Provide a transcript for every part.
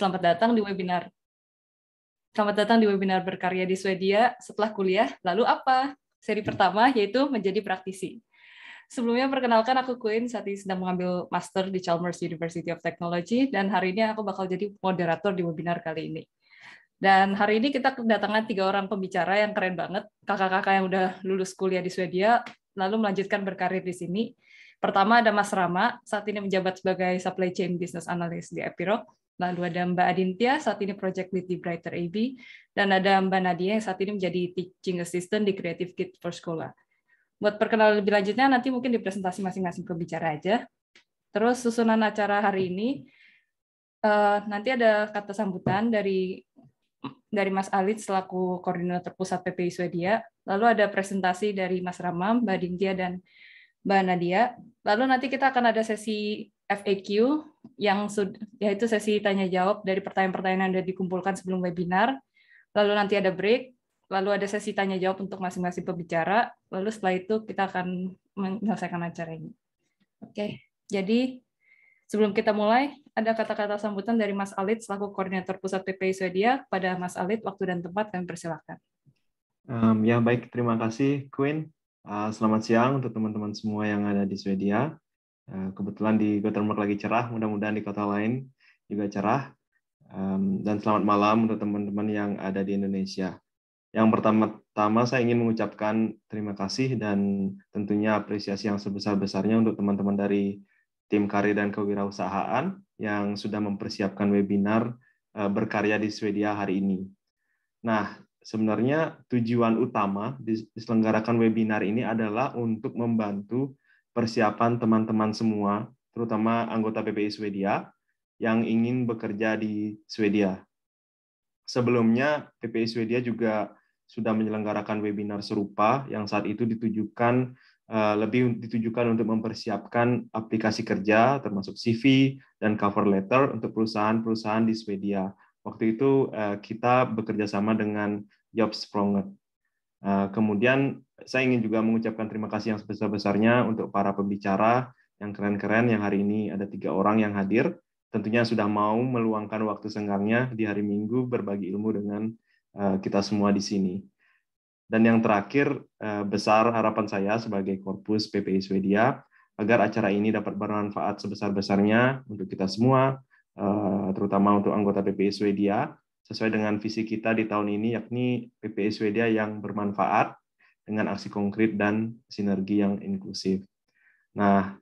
Selamat datang di webinar. Selamat datang di webinar berkarya di Swedia setelah kuliah. Lalu apa? Seri pertama yaitu menjadi praktisi. Sebelumnya perkenalkan aku Queen, saat ini sedang mengambil master di Chalmers University of Technology dan hari ini aku bakal jadi moderator di webinar kali ini. Dan hari ini kita kedatangan 3 orang pembicara yang keren banget, kakak-kakak yang udah lulus kuliah di Swedia, lalu melanjutkan berkarir di sini. Pertama ada Mas Rama, saat ini menjabat sebagai Supply Chain Business Analyst di Epiroc. Lalu ada Mbak Adintia, saat ini Project Lead di Brighter AB. Dan ada Mbak Nadia yang saat ini menjadi Teaching Assistant di Creative Kit for Sekolah. Buat perkenalan lebih lanjutnya, nanti mungkin di presentasi masing-masing pembicara aja. Terus susunan acara hari ini, nanti ada kata sambutan dari Mas Alit selaku Koordinator Pusat PPI Swedia. Lalu ada presentasi dari Mas Rama, Mbak Dintia, dan Mbak Nadia. Lalu nanti kita akan ada sesi FAQ, yaitu sesi tanya-jawab dari pertanyaan-pertanyaan yang sudah dikumpulkan sebelum webinar. Lalu nanti ada break, lalu ada sesi tanya-jawab untuk masing-masing pembicara. Lalu setelah itu kita akan menyelesaikan acara ini. Oke, jadi sebelum kita mulai, ada kata-kata sambutan dari Mas Alit selaku Koordinator Pusat PPI Swedia. Pada Mas Alit, waktu dan tempat kami persilakan. Ya baik, terima kasih Queen. Selamat siang untuk teman-teman semua yang ada di Swedia. Kebetulan di Gothenburg lagi cerah, mudah-mudahan di kota lain juga cerah. Dan selamat malam untuk teman-teman yang ada di Indonesia. Yang pertama-tama saya ingin mengucapkan terima kasih dan tentunya apresiasi yang sebesar-besarnya untuk teman-teman dari tim karir dan kewirausahaan yang sudah mempersiapkan webinar berkarya di Swedia hari ini. Nah, sebenarnya tujuan utama diselenggarakan webinar ini adalah untuk membantu persiapan teman-teman semua, terutama anggota PPI Swedia yang ingin bekerja di Swedia. Sebelumnya, PPI Swedia juga sudah menyelenggarakan webinar serupa yang saat itu lebih ditujukan untuk mempersiapkan aplikasi kerja, termasuk CV dan cover letter untuk perusahaan-perusahaan di Swedia. Waktu itu kita bekerja sama dengan Jobspronget. Kemudian saya ingin juga mengucapkan terima kasih yang sebesar-besarnya untuk para pembicara yang keren-keren yang hari ini ada 3 orang yang hadir. Tentunya sudah mau meluangkan waktu senggangnya di hari Minggu berbagi ilmu dengan kita semua di sini. Dan yang terakhir, besar harapan saya sebagai Korpus PPI Swedia agar acara ini dapat bermanfaat sebesar-besarnya untuk kita semua, terutama untuk anggota PPI Swedia, sesuai dengan visi kita di tahun ini, yakni PPI Swedia yang bermanfaat dengan aksi konkret dan sinergi yang inklusif. Nah,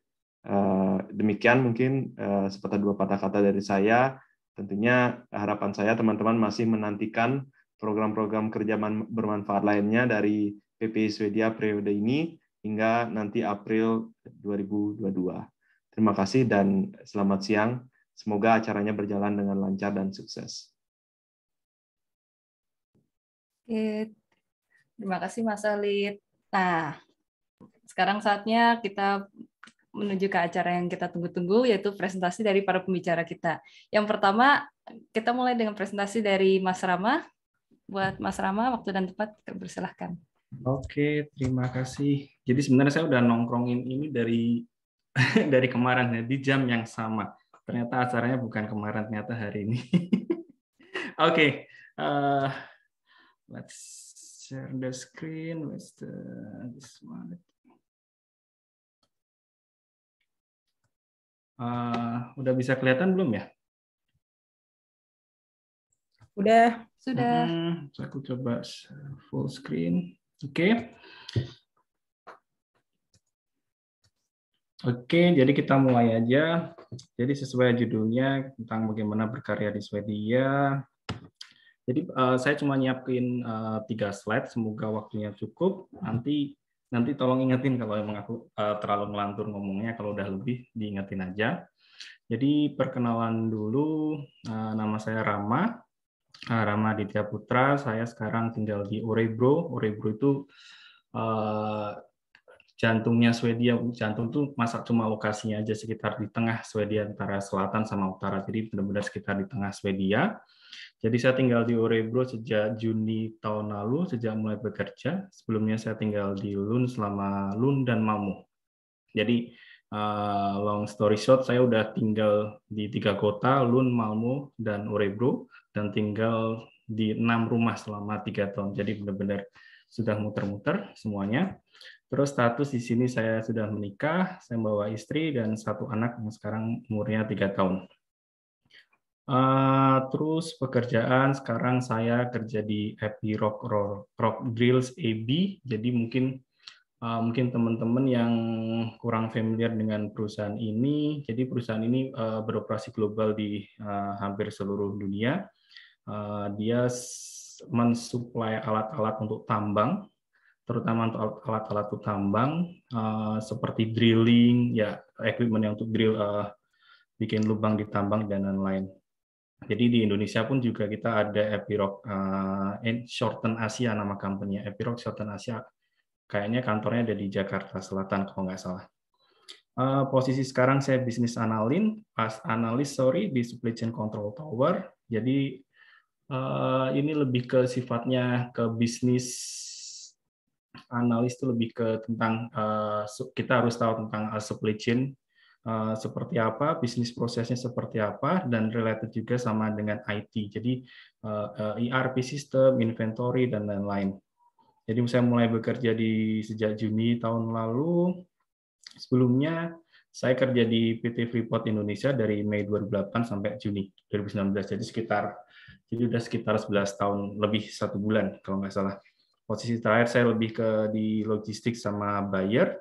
demikian mungkin sepatah dua patah kata dari saya. Tentunya harapan saya teman-teman masih menantikan program-program kerja bermanfaat lainnya dari PPI Swedia periode ini hingga nanti April 2022. Terima kasih dan selamat siang. Semoga acaranya berjalan dengan lancar dan sukses. Oke, terima kasih Mas Alit. Nah, sekarang saatnya kita menuju ke acara yang kita tunggu-tunggu, yaitu presentasi dari para pembicara kita. Yang pertama, kita mulai dengan presentasi dari Mas Rama. Buat Mas Rama, waktu dan tempat, persilahkan. Oke, terima kasih. Jadi sebenarnya saya udah nongkrongin ini dari dari kemarin ya, di jam yang sama. Ternyata acaranya bukan kemarin, ternyata hari ini. Oke, let's share the screen. This one. Udah bisa kelihatan belum ya? Udah. Sudah. Aku coba full screen. Oke. Oke, jadi kita mulai aja. Jadi sesuai judulnya tentang bagaimana berkarya di Swedia. Jadi saya cuma nyiapin 3 slide, semoga waktunya cukup. Nanti tolong ingetin kalau emang aku terlalu ngelantur ngomongnya, kalau udah lebih diingetin aja. Jadi perkenalan dulu, nama saya Rama Aditya Putra. Saya sekarang tinggal di Örebro. Örebro itu jantungnya Swedia. Jantung tuh masa cuma lokasinya aja sekitar di tengah Swedia, antara selatan sama utara. Jadi benar-benar sekitar di tengah Swedia. Jadi saya tinggal di Örebro sejak Juni tahun lalu, sejak mulai bekerja. Sebelumnya saya tinggal di Lund selama Lund dan Malmö. Jadi Long story short, saya udah tinggal di 3 kota, Lund, Malmö, dan Örebro, dan tinggal di 6 rumah selama 3 tahun. Jadi benar-benar sudah muter-muter semuanya. Terus status di sini saya sudah menikah, saya membawa istri dan 1 anak yang sekarang umurnya 3 tahun. Terus pekerjaan sekarang saya kerja di Epiroc Rock Drills AB. Jadi mungkin teman-teman yang kurang familiar dengan perusahaan ini, jadi perusahaan ini beroperasi global di hampir seluruh dunia. Dia mensuplai alat-alat untuk tambang, terutama untuk alat-alat untuk tambang seperti drilling, ya equipment yang untuk drill, bikin lubang di tambang dan lain-lain. Jadi di Indonesia pun juga kita ada Epiroc Shorten Asia, nama company-nya Epiroc Shorten Asia. Kayaknya kantornya ada di Jakarta Selatan kalau nggak salah. Posisi sekarang saya bisnis analis di supply chain control tower. Jadi ini lebih ke sifatnya ke bisnis analis, itu lebih ke tentang kita harus tahu tentang supply chain seperti apa, bisnis prosesnya seperti apa, dan related juga sama dengan IT. Jadi ERP system, inventory, dan lain-lain. Jadi saya mulai bekerja sejak Juni tahun lalu. Sebelumnya saya kerja di PT Freeport Indonesia dari Mei 2008 sampai Juni 2019. Jadi sudah sekitar 11 tahun, lebih 1 bulan kalau nggak salah. Posisi terakhir saya lebih di logistik sama buyer.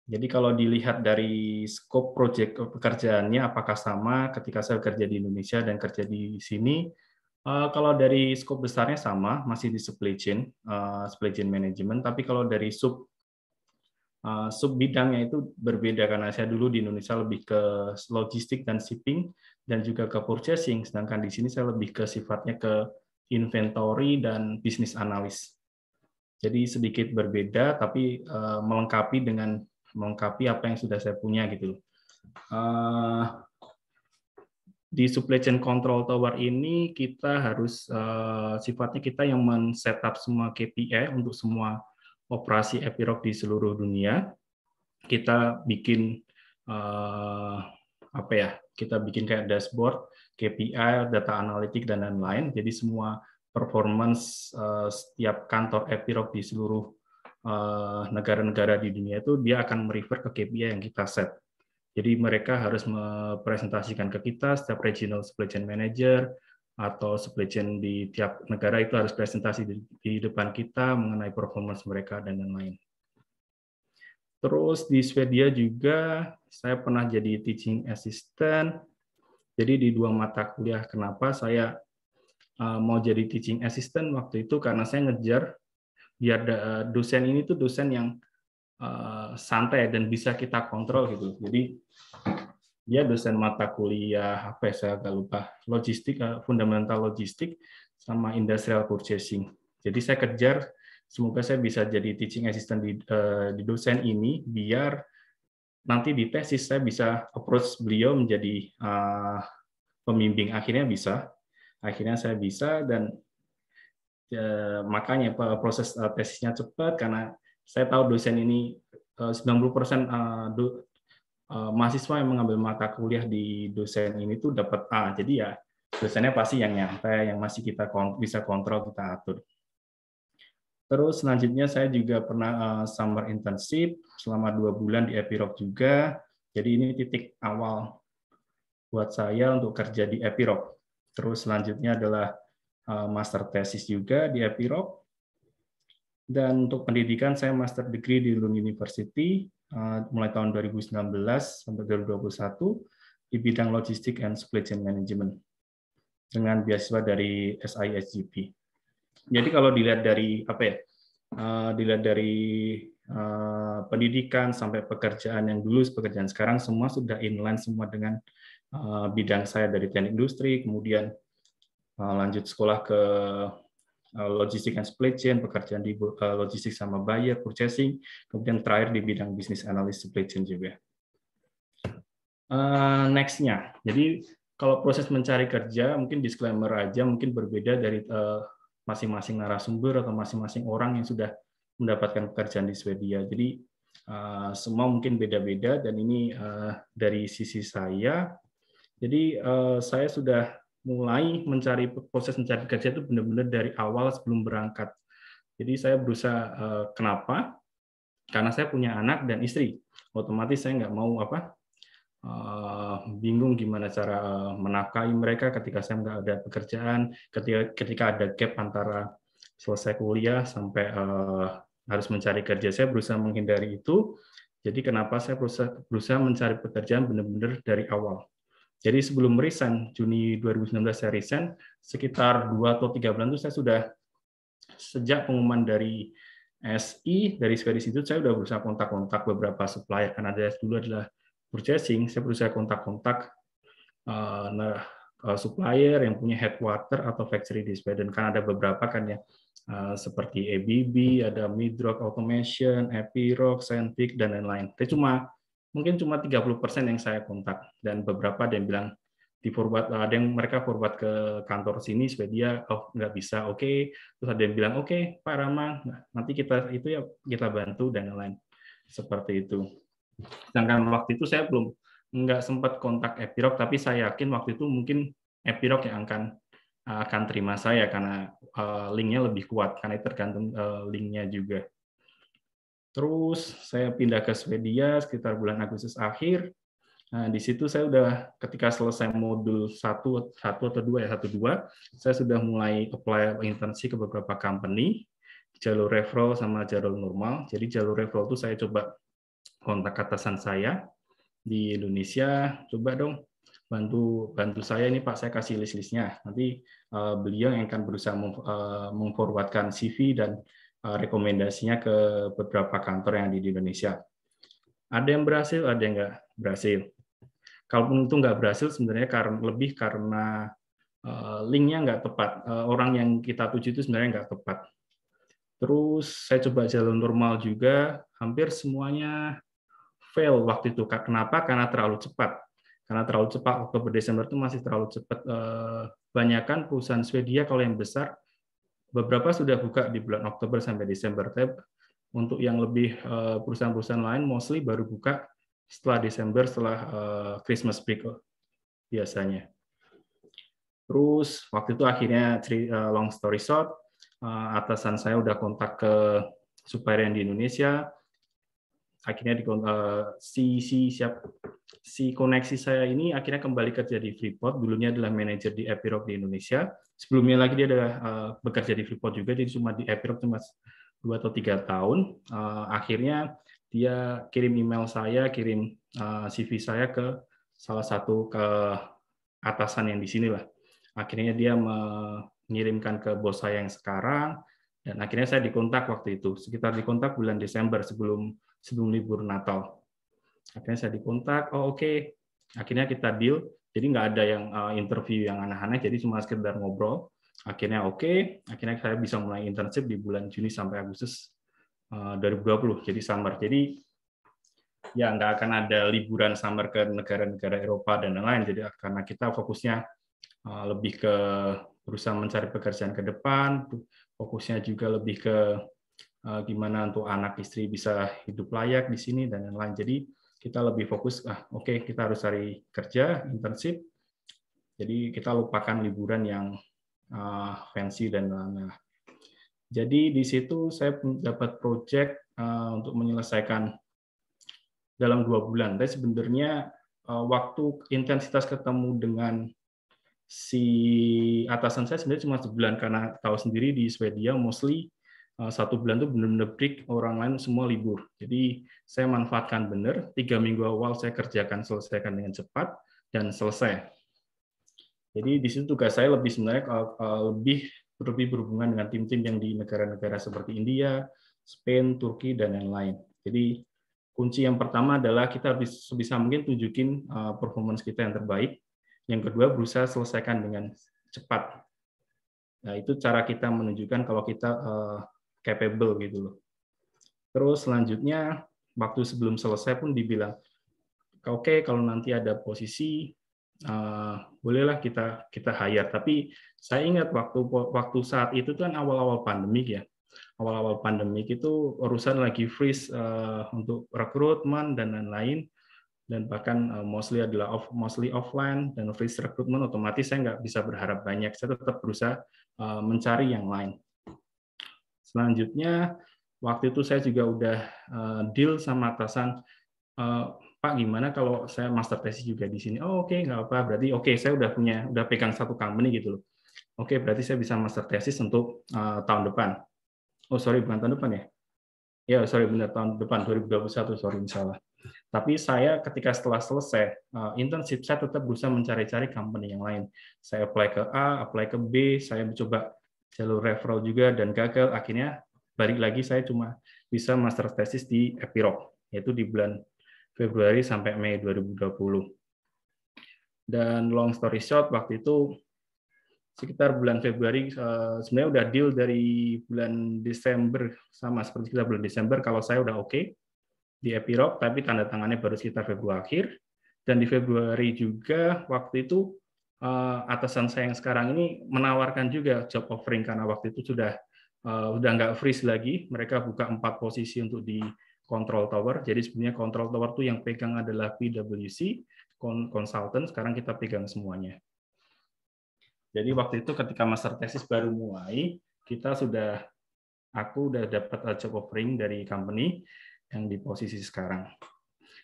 Jadi kalau dilihat dari scope project pekerjaannya apakah sama ketika saya kerja di Indonesia dan kerja di sini. Kalau dari scope besarnya sama, masih di supply chain management, tapi kalau dari sub bidangnya itu berbeda, karena saya dulu di Indonesia lebih ke logistik dan shipping dan juga ke purchasing, sedangkan di sini saya lebih ke sifatnya ke inventory dan business analyst. Jadi sedikit berbeda, tapi melengkapi apa yang sudah saya punya gitu. Di supply chain control tower ini kita harus sifatnya kita yang men-setup semua KPI untuk semua operasi Epiroc di seluruh dunia. Kita bikin kita bikin kayak dashboard, KPI, data analitik, dan lain-lain. Jadi semua performance setiap kantor Epiroc di seluruh negara-negara di dunia itu dia akan merefer ke KPI yang kita set. Jadi mereka harus mempresentasikan ke kita, setiap regional supply chain manager atau supply chain di tiap negara itu harus presentasi di depan kita mengenai performance mereka dan lain-lain. Terus di Swedia juga saya pernah jadi teaching assistant. Jadi di 2 mata kuliah. Kenapa saya mau jadi teaching assistant waktu itu? Karena saya ngejar biar dosen ini tuh dosen yang santai dan bisa kita kontrol gitu. Jadi dia dosen mata kuliah apa ya, saya agak lupa, logistik, fundamental logistik sama industrial purchasing. Jadi saya kejar semoga saya bisa jadi teaching assistant di dosen ini biar nanti di tesis saya bisa approach beliau menjadi pembimbing. Akhirnya saya bisa dan makanya proses tesisnya cepat karena saya tahu dosen ini 90% mahasiswa yang mengambil mata kuliah di dosen ini tuh dapat A. Jadi ya dosennya pasti yang nyantai, yang masih kita bisa kontrol, kita atur. Terus selanjutnya saya juga pernah summer internship selama 2 bulan di Epiroc juga. Jadi ini titik awal buat saya untuk kerja di Epiroc. Terus selanjutnya adalah master thesis juga di Epiroc. Dan untuk pendidikan saya master degree di Lund University mulai tahun 2019 sampai 2021 di bidang logistik and supply chain management dengan beasiswa dari SISGP. Jadi kalau dilihat dari pendidikan sampai pekerjaan yang dulu, pekerjaan sekarang semua sudah inline semua dengan bidang saya dari teknik industri, kemudian lanjut sekolah ke logistik and supply chain, pekerjaan di logistik sama buyer, purchasing, kemudian terakhir di bidang business analyst supply chain juga. Next-nya, jadi kalau proses mencari kerja, mungkin disclaimer aja, mungkin berbeda dari masing-masing narasumber atau masing-masing orang yang sudah mendapatkan pekerjaan di Swedia. Jadi Semua mungkin beda-beda dan ini dari sisi saya. Jadi saya sudah mulai proses mencari kerja itu benar-benar dari awal sebelum berangkat. Jadi saya berusaha, kenapa? Karena saya punya anak dan istri. Otomatis saya nggak mau bingung gimana cara menafkahi mereka ketika saya nggak ada pekerjaan, ketika ada gap antara selesai kuliah sampai harus mencari kerja. Saya berusaha menghindari itu. Jadi kenapa saya berusaha mencari pekerjaan benar-benar dari awal. Jadi sebelum resign, Juni 2019 saya resign, sekitar 2 atau 3 bulan itu saya sudah, sejak pengumuman dari SI, dari Swedish Institute, saya sudah berusaha kontak-kontak beberapa supplier, karena dulu adalah purchasing, saya berusaha kontak-kontak supplier yang punya headquarter atau factory di Sweden, kan ada beberapa kan ya, seperti ABB, ada Midrock Automation, Epiroc, Scientific, dan lain-lain. Tapi mungkin cuma 30% yang saya kontak, dan beberapa ada yang bilang di forward, ada yang mereka forward ke kantor sini Swedia, oh nggak bisa, oke. Terus ada yang bilang oke, Pak Rama, nanti kita bantu dan lain-lain, seperti itu. Sedangkan waktu itu saya nggak sempat kontak Epiroc, tapi saya yakin waktu itu mungkin Epiroc yang akan terima saya karena linknya lebih kuat, karena itu tergantung linknya juga. Terus saya pindah ke Swedia sekitar bulan Agustus akhir. Nah, di situ saya udah, ketika selesai modul 1 atau 2, saya sudah mulai apply internship ke beberapa company, jalur referral sama jalur normal. Jadi jalur referral itu saya coba kontak atasan saya di Indonesia, coba dong bantu saya ini Pak, saya kasih list-listnya. Nanti beliau yang akan berusaha memforwardkan CV dan rekomendasinya ke beberapa kantor yang ada di Indonesia. Ada yang berhasil, ada yang nggak berhasil. Kalaupun itu nggak berhasil, sebenarnya lebih karena linknya nggak tepat. Orang yang kita tuju itu sebenarnya nggak tepat. Terus saya coba jalur normal juga, hampir semuanya fail waktu itu. Kenapa? Karena terlalu cepat. Karena terlalu cepat, Oktober Desember itu masih terlalu cepat. Banyakan perusahaan Swedia kalau yang besar, beberapa sudah buka di bulan Oktober sampai Desember. Tapi untuk yang lebih perusahaan-perusahaan lain, mostly baru buka setelah Desember, setelah Christmas break biasanya. Terus waktu itu akhirnya, long story short, atasan saya udah kontak ke supplier yang di Indonesia. Akhirnya si koneksi saya ini akhirnya kembali kerja di Freeport. Dulunya adalah manajer di Epiroc di Indonesia. Sebelumnya lagi dia adalah bekerja di Freeport juga, jadi cuma di Epiroc cuma 2 atau 3 tahun. Akhirnya dia kirim email saya, kirim CV saya ke salah satu ke atasan yang di sini lah. Akhirnya dia mengirimkan ke bos saya yang sekarang, dan akhirnya saya dikontak waktu itu. Sekitar dikontak bulan Desember sebelum libur Natal. Akhirnya saya dikontak, oh oke. Akhirnya kita deal, jadi nggak ada yang interview yang aneh-aneh, jadi cuma sekedar ngobrol. Akhirnya oke. Akhirnya saya bisa mulai internship di bulan Juni sampai Agustus 2020, jadi summer. Jadi ya nggak akan ada liburan summer ke negara-negara Eropa dan lain-lain, jadi karena kita fokusnya lebih ke berusaha mencari pekerjaan ke depan, fokusnya juga lebih ke gimana untuk anak istri bisa hidup layak di sini dan lain-lain. Jadi kita lebih fokus, oke, kita harus cari kerja, internship. Jadi kita lupakan liburan yang fancy dan lain-lain. Jadi di situ saya dapat project untuk menyelesaikan dalam 2 bulan. Tapi sebenarnya waktu intensitas ketemu dengan si atasan saya sebenarnya cuma sebulan, karena tahu sendiri di Swedia mostly 1 bulan itu benar-benar break, orang lain semua libur. Jadi saya manfaatkan benar, 3 minggu awal saya selesaikan dengan cepat dan selesai. Jadi di situ tugas saya lebih sebenarnya lebih berhubungan dengan tim-tim yang di negara-negara seperti India, Spain, Turki, dan lain-lain. Jadi kunci yang pertama adalah kita harus sebisa mungkin tunjukin performance kita yang terbaik. Yang kedua, berusaha selesaikan dengan cepat. Nah, itu cara kita menunjukkan kalau kita capable gitu loh. Terus selanjutnya, waktu sebelum selesai pun dibilang, oke, kalau nanti ada posisi, bolehlah kita hire. Tapi saya ingat waktu saat itu kan awal-awal pandemik ya. awal-awal pandemik itu urusan lagi freeze untuk rekrutmen dan lain-lain, dan bahkan mostly offline dan freeze rekrutmen, otomatis saya nggak bisa berharap banyak. Saya tetap berusaha mencari yang lain. Selanjutnya, waktu itu saya juga udah deal sama atasan, Pak, gimana kalau saya master thesis juga di sini? Oh, oke, nggak apa. Berarti oke, saya udah pegang satu company gitu loh. Oke, berarti saya bisa master thesis untuk tahun depan. Oh, sorry, bukan tahun depan ya? Ya, sorry, benar, tahun depan, 2021, sorry, salah. Tapi saya ketika setelah selesai internship, saya tetap berusaha mencari-cari company yang lain. Saya apply ke A, apply ke B, saya mencoba jalur referral juga, dan gagal. Akhirnya balik lagi, saya cuma bisa master thesis di Epiroc, yaitu di bulan Februari sampai Mei 2020. Dan long story short, waktu itu sekitar bulan Februari, sebenarnya udah deal dari bulan Desember, sama seperti kita bulan Desember, kalau saya udah oke di Epiroc, tapi tanda tangannya baru sekitar Februari akhir. Dan di Februari juga, waktu itu atasan saya yang sekarang ini menawarkan juga job offering, karena waktu itu sudah nggak freeze lagi, mereka buka 4 posisi untuk di control tower. Jadi sebenarnya control tower itu yang pegang adalah PwC, consultant, sekarang kita pegang semuanya. Jadi waktu itu ketika master thesis baru mulai, aku udah dapat job offering dari company yang di posisi sekarang.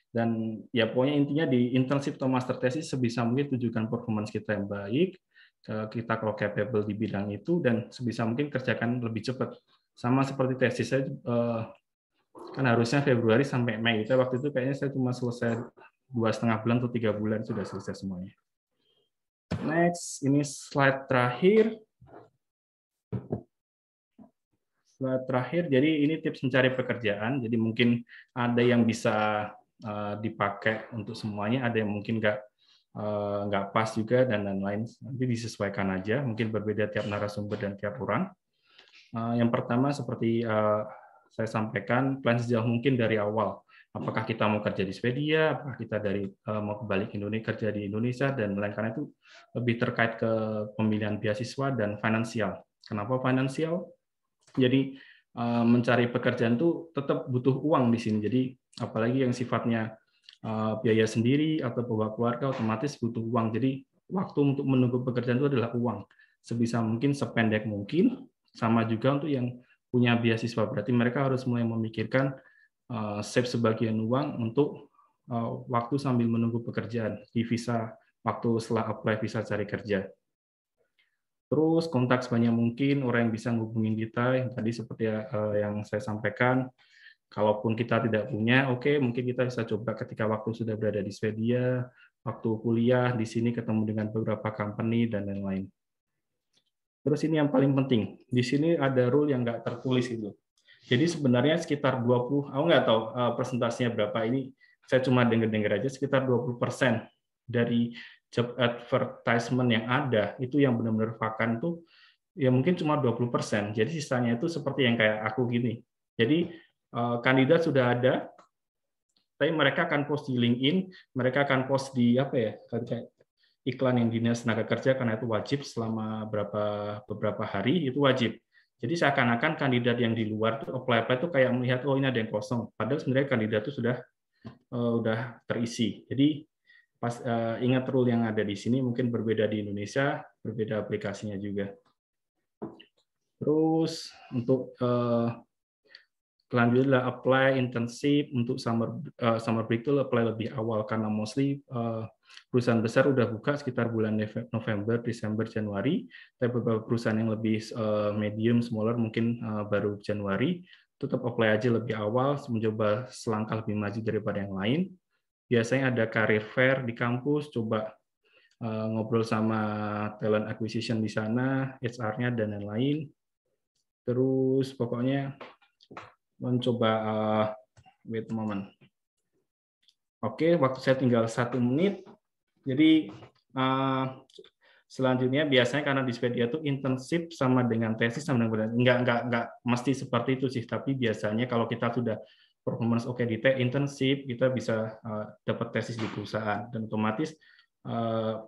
Dan ya pokoknya intinya di internship atau master thesis sebisa mungkin tunjukkan performance kita yang baik, kita kalau capable di bidang itu, dan sebisa mungkin kerjakan lebih cepat. Sama seperti tesis saya, kan harusnya Februari sampai Mei. Waktu itu kayaknya saya cuma selesai 2,5 bulan atau 3 bulan sudah selesai semuanya. Next, ini slide terakhir. Slide terakhir, jadi ini tips mencari pekerjaan. Jadi mungkin ada yang bisa dipakai untuk semuanya, ada yang mungkin nggak pas juga, dan lain-lain. Nanti disesuaikan aja, mungkin berbeda tiap narasumber dan tiap orang. Yang pertama seperti saya sampaikan, plan sejauh mungkin dari awal. Apakah kita mau kerja di Swedia, apakah kita mau kembali ke Indonesia, kerja di Indonesia, dan lain, karena itu lebih terkait ke pemilihan beasiswa dan finansial. Kenapa finansial? Jadi mencari pekerjaan itu tetap butuh uang di sini. Jadi apalagi yang sifatnya biaya sendiri atau bawa keluarga, otomatis butuh uang. Jadi waktu untuk menunggu pekerjaan itu adalah uang. Sebisa mungkin sependek mungkin. Sama juga untuk yang punya beasiswa, berarti mereka harus mulai memikirkan save sebagian uang untuk waktu sambil menunggu pekerjaan di visa, waktu setelah apply visa cari kerja. Terus kontak sebanyak mungkin orang yang bisa ngubungin kita, yang tadi seperti yang saya sampaikan. Kalaupun kita tidak punya, oke, mungkin kita bisa coba ketika waktu sudah berada di Swedia, waktu kuliah di sini ketemu dengan beberapa company dan lain-lain. Terus ini yang paling penting, di sini ada rule yang nggak tertulis itu. Jadi sebenarnya sekitar 20, aku nggak tahu persentasenya berapa, ini saya cuma dengar-dengar aja, sekitar 20% dari job advertisement yang ada, itu yang benar-benar vakan tuh, ya mungkin cuma 20%. Jadi sisanya itu seperti yang kayak aku gini. Jadi kandidat sudah ada, tapi mereka akan post di LinkedIn, mereka akan post di kayak iklan yang dinas tenaga kerja, karena itu wajib selama beberapa hari, itu wajib. Jadi seakan-akan kandidat yang di luar tuh apply itu kayak melihat, oh ini ada yang kosong, padahal sebenarnya kandidat itu sudah terisi. Jadi ingat rule yang ada di sini, mungkin berbeda di Indonesia, berbeda aplikasinya juga. Terus untuk selanjutnya apply internship untuk summer break itu apply lebih awal, karena mostly perusahaan besar udah buka sekitar bulan November, Desember, Januari. Tapi beberapa perusahaan yang lebih medium, smaller mungkin baru Januari. Tetap apply aja lebih awal, mencoba selangkah lebih maju daripada yang lain. Biasanya ada career fair di kampus, coba ngobrol sama talent acquisition di sana, HR-nya dan lain-lain. Terus pokoknya mencoba wait a moment. Oke, waktu saya tinggal 1 menit. Jadi selanjutnya biasanya karena di Swedia itu internship sama dengan tesis sama dengan nggak mesti seperti itu sih, tapi biasanya kalau kita sudah performance oke di internship, kita bisa dapat tesis di perusahaan, dan otomatis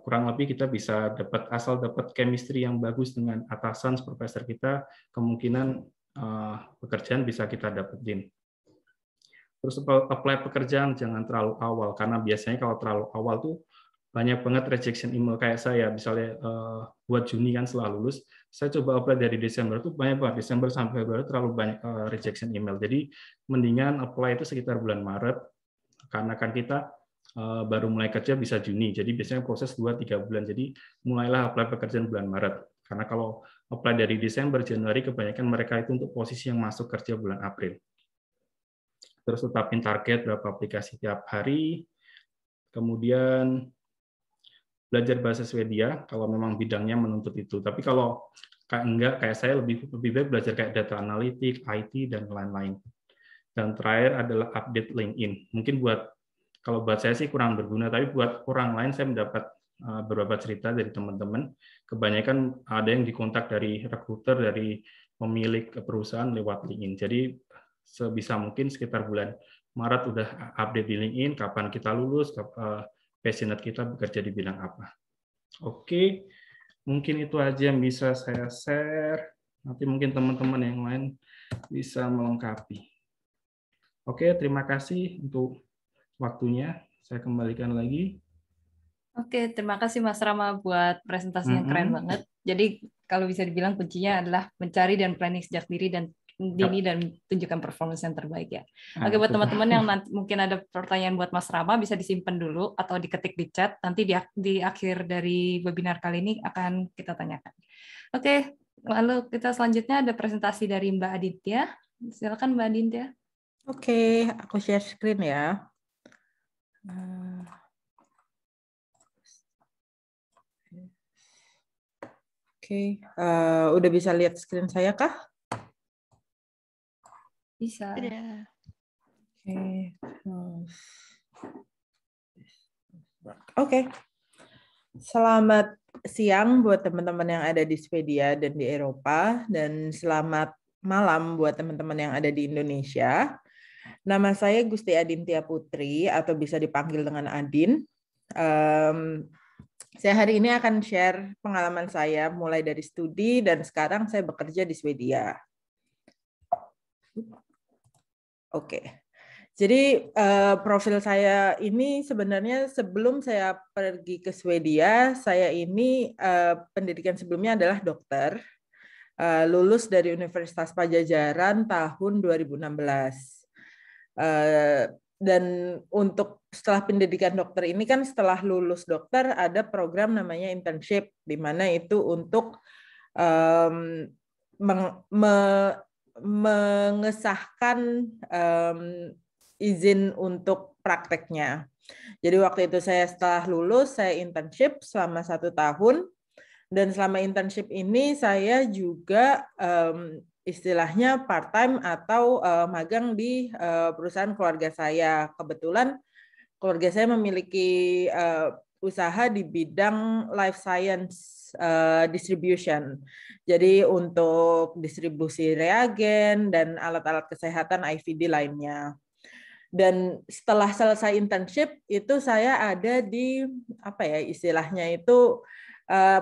kurang lebih kita bisa dapat chemistry yang bagus dengan atasan supervisor kita, kemungkinan pekerjaan bisa kita dapetin. Terus apply pekerjaan jangan terlalu awal, karena biasanya kalau terlalu awal tuh banyak banget rejection email. Kayak saya, misalnya buat Juni kan setelah lulus, saya coba apply dari Desember tuh banyak banget, Desember sampai Februari terlalu banyak rejection email. Jadi mendingan apply itu sekitar bulan Maret, karena kan kita baru mulai kerja bisa Juni, jadi biasanya proses 2-3 bulan. Jadi mulailah apply pekerjaan bulan Maret. Karena kalau apply dari Desember, Januari, kebanyakan mereka itu untuk posisi yang masuk kerja bulan April. Terus tetapin target berapa aplikasi tiap hari. Kemudian belajar bahasa Swedia kalau memang bidangnya menuntut itu. Tapi kalau enggak, kayak saya lebih baik belajar kayak data analitik, IT, dan lain-lain. Dan terakhir adalah update LinkedIn. Mungkin kalau buat saya sih kurang berguna, tapi buat orang lain saya mendapat beberapa cerita dari teman-teman. Kebanyakan ada yang dikontak dari recruiter, dari pemilik perusahaan lewat LinkedIn. Jadi sebisa mungkin sekitar bulan Maret udah update di LinkedIn, kapan kita lulus, passionate kita bekerja di bidang apa. Oke, mungkin itu aja yang bisa saya share. Nanti mungkin teman-teman yang lain bisa melengkapi. Oke, terima kasih untuk waktunya. Saya kembalikan lagi. Oke, terima kasih Mas Rama buat presentasinya keren banget. Jadi kalau bisa dibilang kuncinya adalah mencari dan planning sejak dini dan tunjukkan performance yang terbaik ya. Oke, buat teman-teman yang nanti mungkin ada pertanyaan buat Mas Rama bisa disimpan dulu atau diketik di chat. Nanti di akhir dari webinar kali ini akan kita tanyakan. Oke, lalu kita selanjutnya ada presentasi dari Mbak Aditya. Silakan Mbak Aditya. Oke, aku share screen ya. Oke, udah bisa lihat screen saya kah? Bisa. Oke. Selamat siang buat teman-teman yang ada di Swedia dan di Eropa, dan selamat malam buat teman-teman yang ada di Indonesia. Nama saya Gusti Adintia Putri, atau bisa dipanggil dengan Adin. Saya hari ini akan share pengalaman saya mulai dari studi dan sekarang saya bekerja di Swedia. Oke. Jadi profil saya ini sebenarnya sebelum saya pergi ke Swedia, saya ini pendidikan sebelumnya adalah dokter, lulus dari Universitas Pajajaran tahun 2016. Dan untuk setelah pendidikan dokter ini kan setelah lulus dokter ada program namanya internship, di mana itu untuk mengesahkan izin untuk prakteknya. Jadi waktu itu saya setelah lulus, saya internship selama 1 tahun. Dan selama internship ini saya juga istilahnya part-time atau magang di perusahaan keluarga saya. Kebetulan keluarga saya memiliki usaha di bidang life science distribution. Jadi untuk distribusi reagen dan alat-alat kesehatan IVD lainnya. Dan setelah selesai internship itu saya ada di istilahnya itu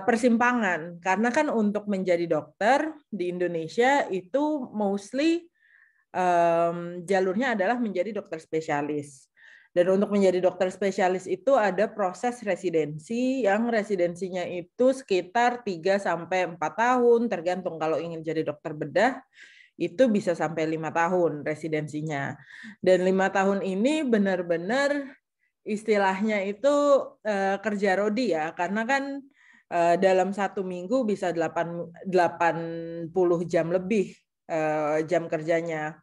persimpangan, karena kan untuk menjadi dokter di Indonesia itu mostly jalurnya adalah menjadi dokter spesialis. Dan untuk menjadi dokter spesialis itu ada proses residensi, yang residensinya itu sekitar 3-4 tahun, tergantung. Kalau ingin jadi dokter bedah itu bisa sampai 5 tahun residensinya. Dan 5 tahun ini benar-benar istilahnya itu kerja rodi ya, karena kan dalam 1 minggu bisa 80 jam lebih jam kerjanya.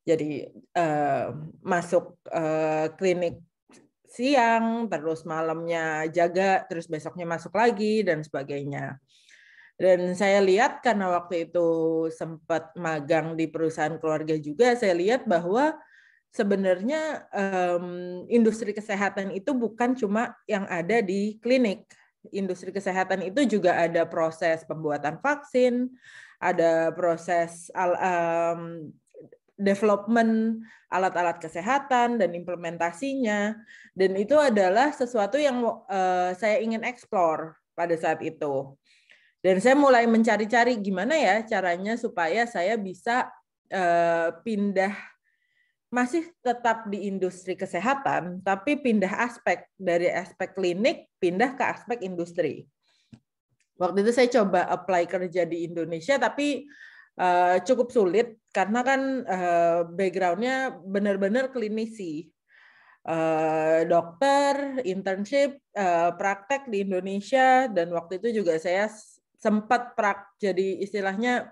Jadi masuk klinik siang, terus malamnya jaga, terus besoknya masuk lagi, dan sebagainya. Dan saya lihat karena waktu itu sempat magang di perusahaan keluarga juga, saya lihat bahwa sebenarnya industri kesehatan itu bukan cuma yang ada di klinik. Industri kesehatan itu juga ada proses pembuatan vaksin, ada proses development alat-alat kesehatan dan implementasinya. Dan itu adalah sesuatu yang saya ingin eksplor pada saat itu. Dan saya mulai mencari-cari gimana ya caranya supaya saya bisa pindah, masih tetap di industri kesehatan, tapi pindah aspek dari aspek klinik, pindah ke aspek industri. Waktu itu saya coba apply kerja di Indonesia, tapi cukup sulit karena kan background-nya benar-benar klinisi. Dokter, internship, praktek di Indonesia, dan waktu itu juga saya sempat jadi istilahnya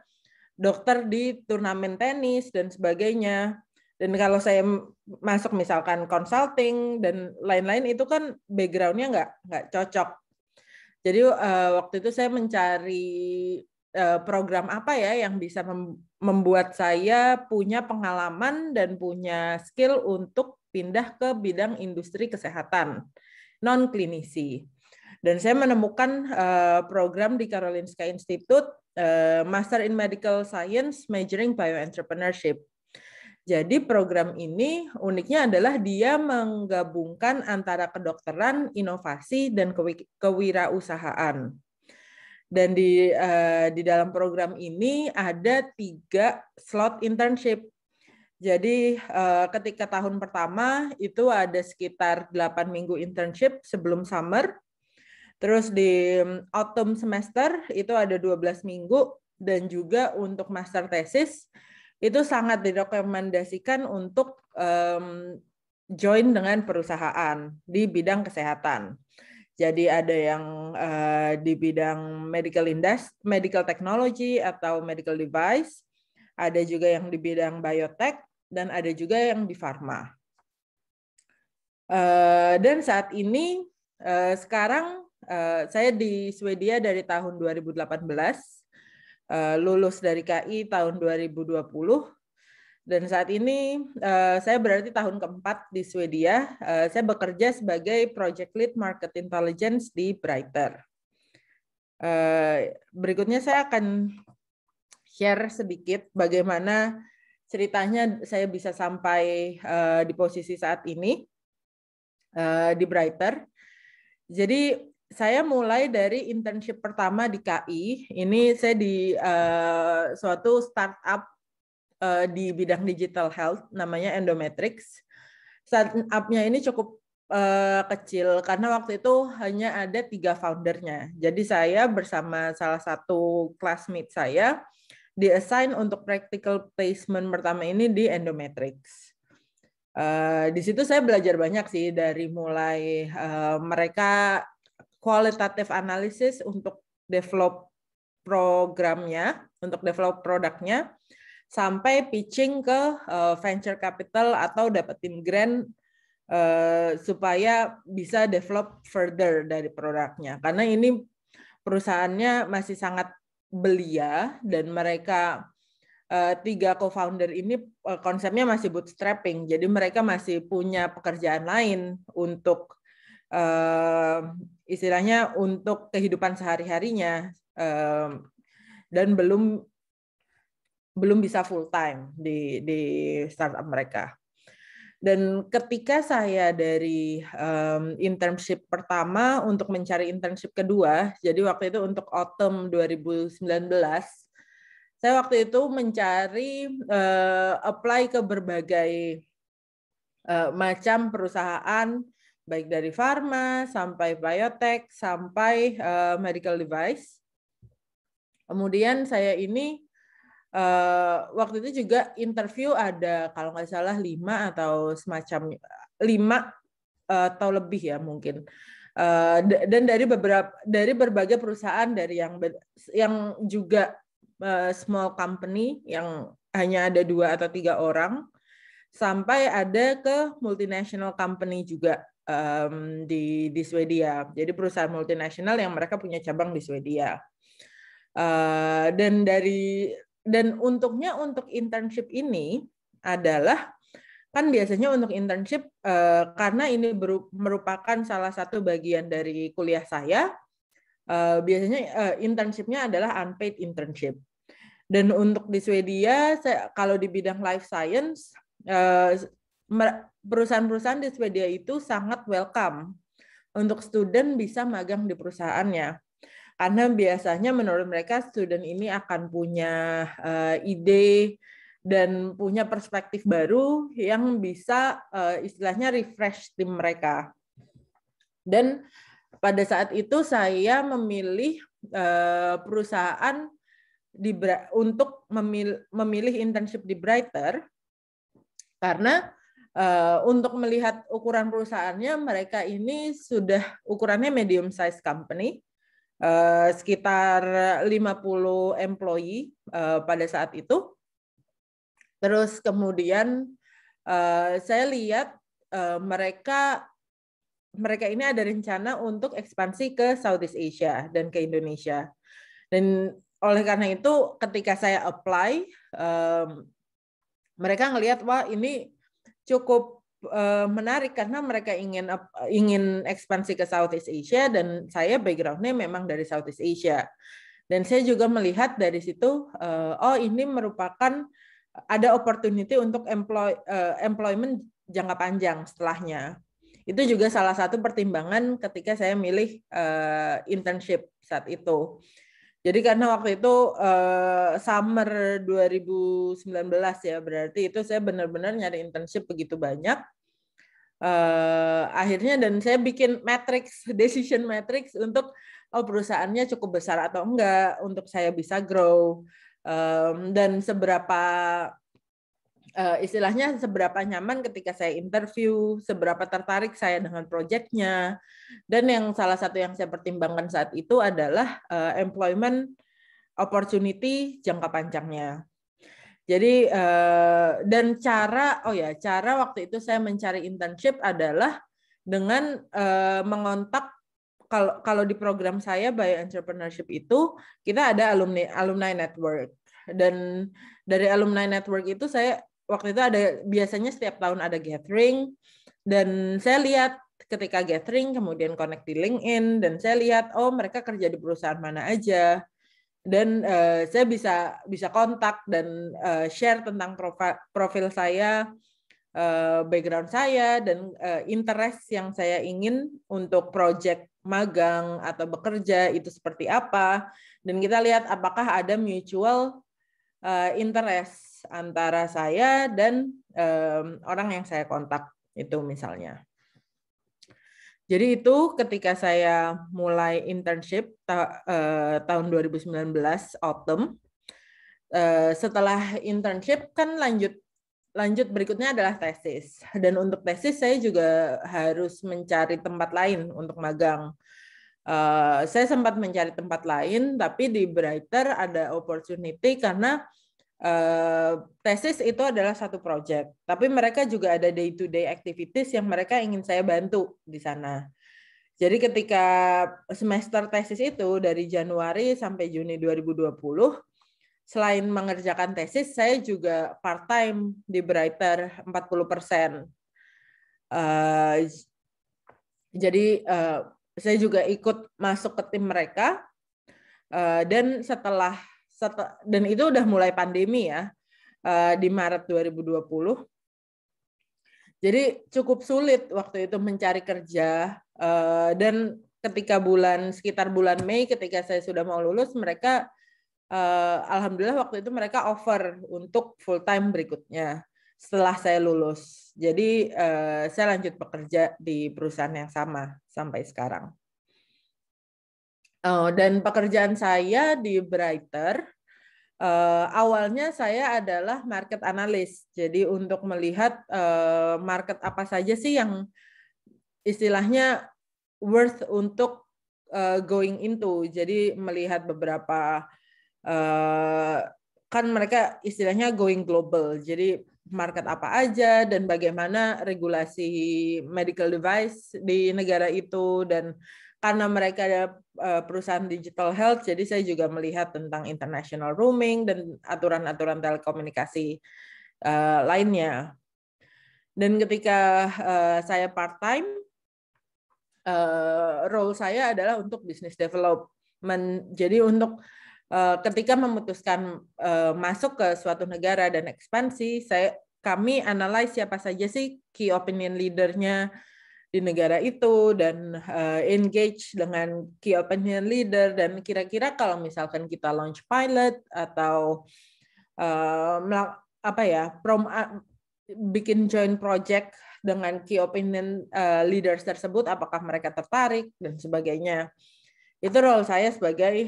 dokter di turnamen tenis dan sebagainya. Dan kalau saya masuk misalkan consulting dan lain-lain itu kan background-nya nggak cocok. Jadi waktu itu saya mencari program apa ya yang bisa membuat saya punya pengalaman dan punya skill untuk pindah ke bidang industri kesehatan non klinisi. Dan saya menemukan program di Karolinska Institute, Master in Medical Science majoring bioentrepreneurship. Jadi program ini uniknya adalah dia menggabungkan antara kedokteran, inovasi, dan kewirausahaan. Dan di dalam program ini ada 3 slot internship. Jadi ketika tahun pertama itu ada sekitar 8 minggu internship sebelum summer. Terus di autumn semester itu ada 12 minggu. Dan juga untuk master thesis itu sangat direkomendasikan untuk join dengan perusahaan di bidang kesehatan. Jadi ada yang di bidang medical technology atau medical device, ada juga yang di bidang biotech, dan ada juga yang di farma. Dan saat ini sekarang saya di Swedia dari tahun 2018, lulus dari KI tahun 2020. Dan saat ini saya berarti tahun keempat di Swedia. Saya bekerja sebagai Project Lead Market Intelligence di Brighter. Berikutnya saya akan share sedikit bagaimana ceritanya saya bisa sampai di posisi saat ini di Brighter. Jadi saya mulai dari internship pertama di KI. Ini saya di suatu startup di bidang digital health, namanya Endometrix. Startup-nya ini cukup kecil karena waktu itu hanya ada 3 foundernya. Jadi saya bersama salah satu classmate saya di-assign untuk practical placement pertama ini di Endometrix. Di situ saya belajar banyak sih, dari mulai mereka qualitative analysis untuk develop programnya, untuk develop produknya, sampai pitching ke venture capital atau dapetin grant supaya bisa develop further dari produknya. Karena ini perusahaannya masih sangat belia dan mereka 3 co-founder ini konsepnya masih bootstrapping. Jadi mereka masih punya pekerjaan lain untuk istilahnya untuk kehidupan sehari-harinya dan belum bisa full time di startup mereka. Dan ketika saya dari internship pertama untuk mencari internship kedua, jadi waktu itu untuk autumn 2019, saya waktu itu mencari apply ke berbagai macam perusahaan, baik dari pharma sampai biotech sampai medical device. Kemudian saya ini waktu itu juga interview ada kalau nggak salah 5 atau semacam 5 atau lebih ya mungkin, dan dari berbagai perusahaan, dari yang juga small company yang hanya ada 2 atau 3 orang, sampai ada ke multinational company juga di Swedia. Jadi perusahaan multinasional yang mereka punya cabang di Swedia. Dan untungnya untuk internship ini adalah, kan biasanya untuk internship karena ini merupakan salah satu bagian dari kuliah saya, biasanya internshipnya adalah unpaid internship. Dan untuk di Swedia, kalau di bidang life science, perusahaan-perusahaan di Swedia itu sangat welcome untuk student bisa magang di perusahaannya. Karena biasanya menurut mereka student ini akan punya ide dan punya perspektif baru yang bisa istilahnya refresh tim mereka. Dan pada saat itu saya memilih perusahaan untuk memilih internship di Brighter karena untuk melihat ukuran perusahaannya, mereka ini sudah ukurannya medium size company, sekitar 50 employee pada saat itu. Terus kemudian saya lihat mereka ini ada rencana untuk ekspansi ke Southeast Asia dan ke Indonesia. Dan oleh karena itu ketika saya apply, mereka ngelihat wah ini cukup menarik karena mereka ingin ekspansi ke Southeast Asia dan saya background-nya memang dari Southeast Asia. Dan saya juga melihat dari situ, oh ini merupakan ada opportunity untuk employment jangka panjang setelahnya. Itu juga salah satu pertimbangan ketika saya milih internship saat itu. Jadi karena waktu itu summer 2019 ya, berarti itu saya benar-benar nyari internship begitu banyak. Akhirnya dan saya bikin decision matrix untuk perusahaannya cukup besar atau enggak untuk saya bisa grow, dan seberapa istilahnya seberapa nyaman ketika saya interview, seberapa tertarik saya dengan proyeknya, dan yang salah satu yang saya pertimbangkan saat itu adalah employment opportunity jangka panjangnya. Jadi dan cara waktu itu saya mencari internship adalah dengan mengontak, kalau di program saya Bio Entrepreneurship itu kita ada alumni network, dan dari alumni network itu saya waktu itu biasanya setiap tahun ada gathering, dan saya lihat ketika gathering kemudian connect di LinkedIn, dan saya lihat oh mereka kerja di perusahaan mana aja, dan saya bisa kontak dan share tentang profil saya, background saya, dan interest yang saya ingin untuk project magang atau bekerja itu seperti apa, dan kita lihat apakah ada mutual interest antara saya dan orang yang saya kontak itu misalnya. Jadi itu ketika saya mulai internship tahun 2019 autumn. Setelah internship kan lanjut berikutnya adalah tesis. Dan untuk tesis saya juga harus mencari tempat lain untuk magang. Saya sempat mencari tempat lain, tapi di Brighter ada opportunity karena tesis itu adalah satu project, tapi mereka juga ada day-to-day activities yang mereka ingin saya bantu di sana. Jadi ketika semester tesis itu dari Januari sampai Juni 2020, selain mengerjakan tesis, saya juga part-time di Brighter 40%. Jadi saya juga ikut masuk ke tim mereka, dan dan itu udah mulai pandemi ya, di Maret 2020. Jadi cukup sulit waktu itu mencari kerja, dan ketika sekitar bulan Mei ketika saya sudah mau lulus, mereka alhamdulillah waktu itu mereka offer untuk full time berikutnya setelah saya lulus. Jadi saya lanjut bekerja di perusahaan yang sama sampai sekarang. Dan pekerjaan saya di Brighter, awalnya saya adalah market analyst. Jadi untuk melihat market apa saja sih yang istilahnya worth untuk going into. Jadi melihat beberapa, kan mereka istilahnya going global. Jadi market apa aja dan bagaimana regulasi medical device di negara itu, dan karena mereka ada perusahaan digital health, jadi saya juga melihat tentang international roaming dan aturan-aturan telekomunikasi lainnya. Dan ketika saya part-time, role saya adalah untuk business development. Jadi untuk ketika memutuskan masuk ke suatu negara dan ekspansi, kami analyze siapa saja sih key opinion leader-nya, di negara itu dan engage dengan key opinion leader, dan kira-kira kalau misalkan kita launch pilot atau bikin joint project dengan key opinion leaders tersebut, apakah mereka tertarik dan sebagainya. Itu role saya sebagai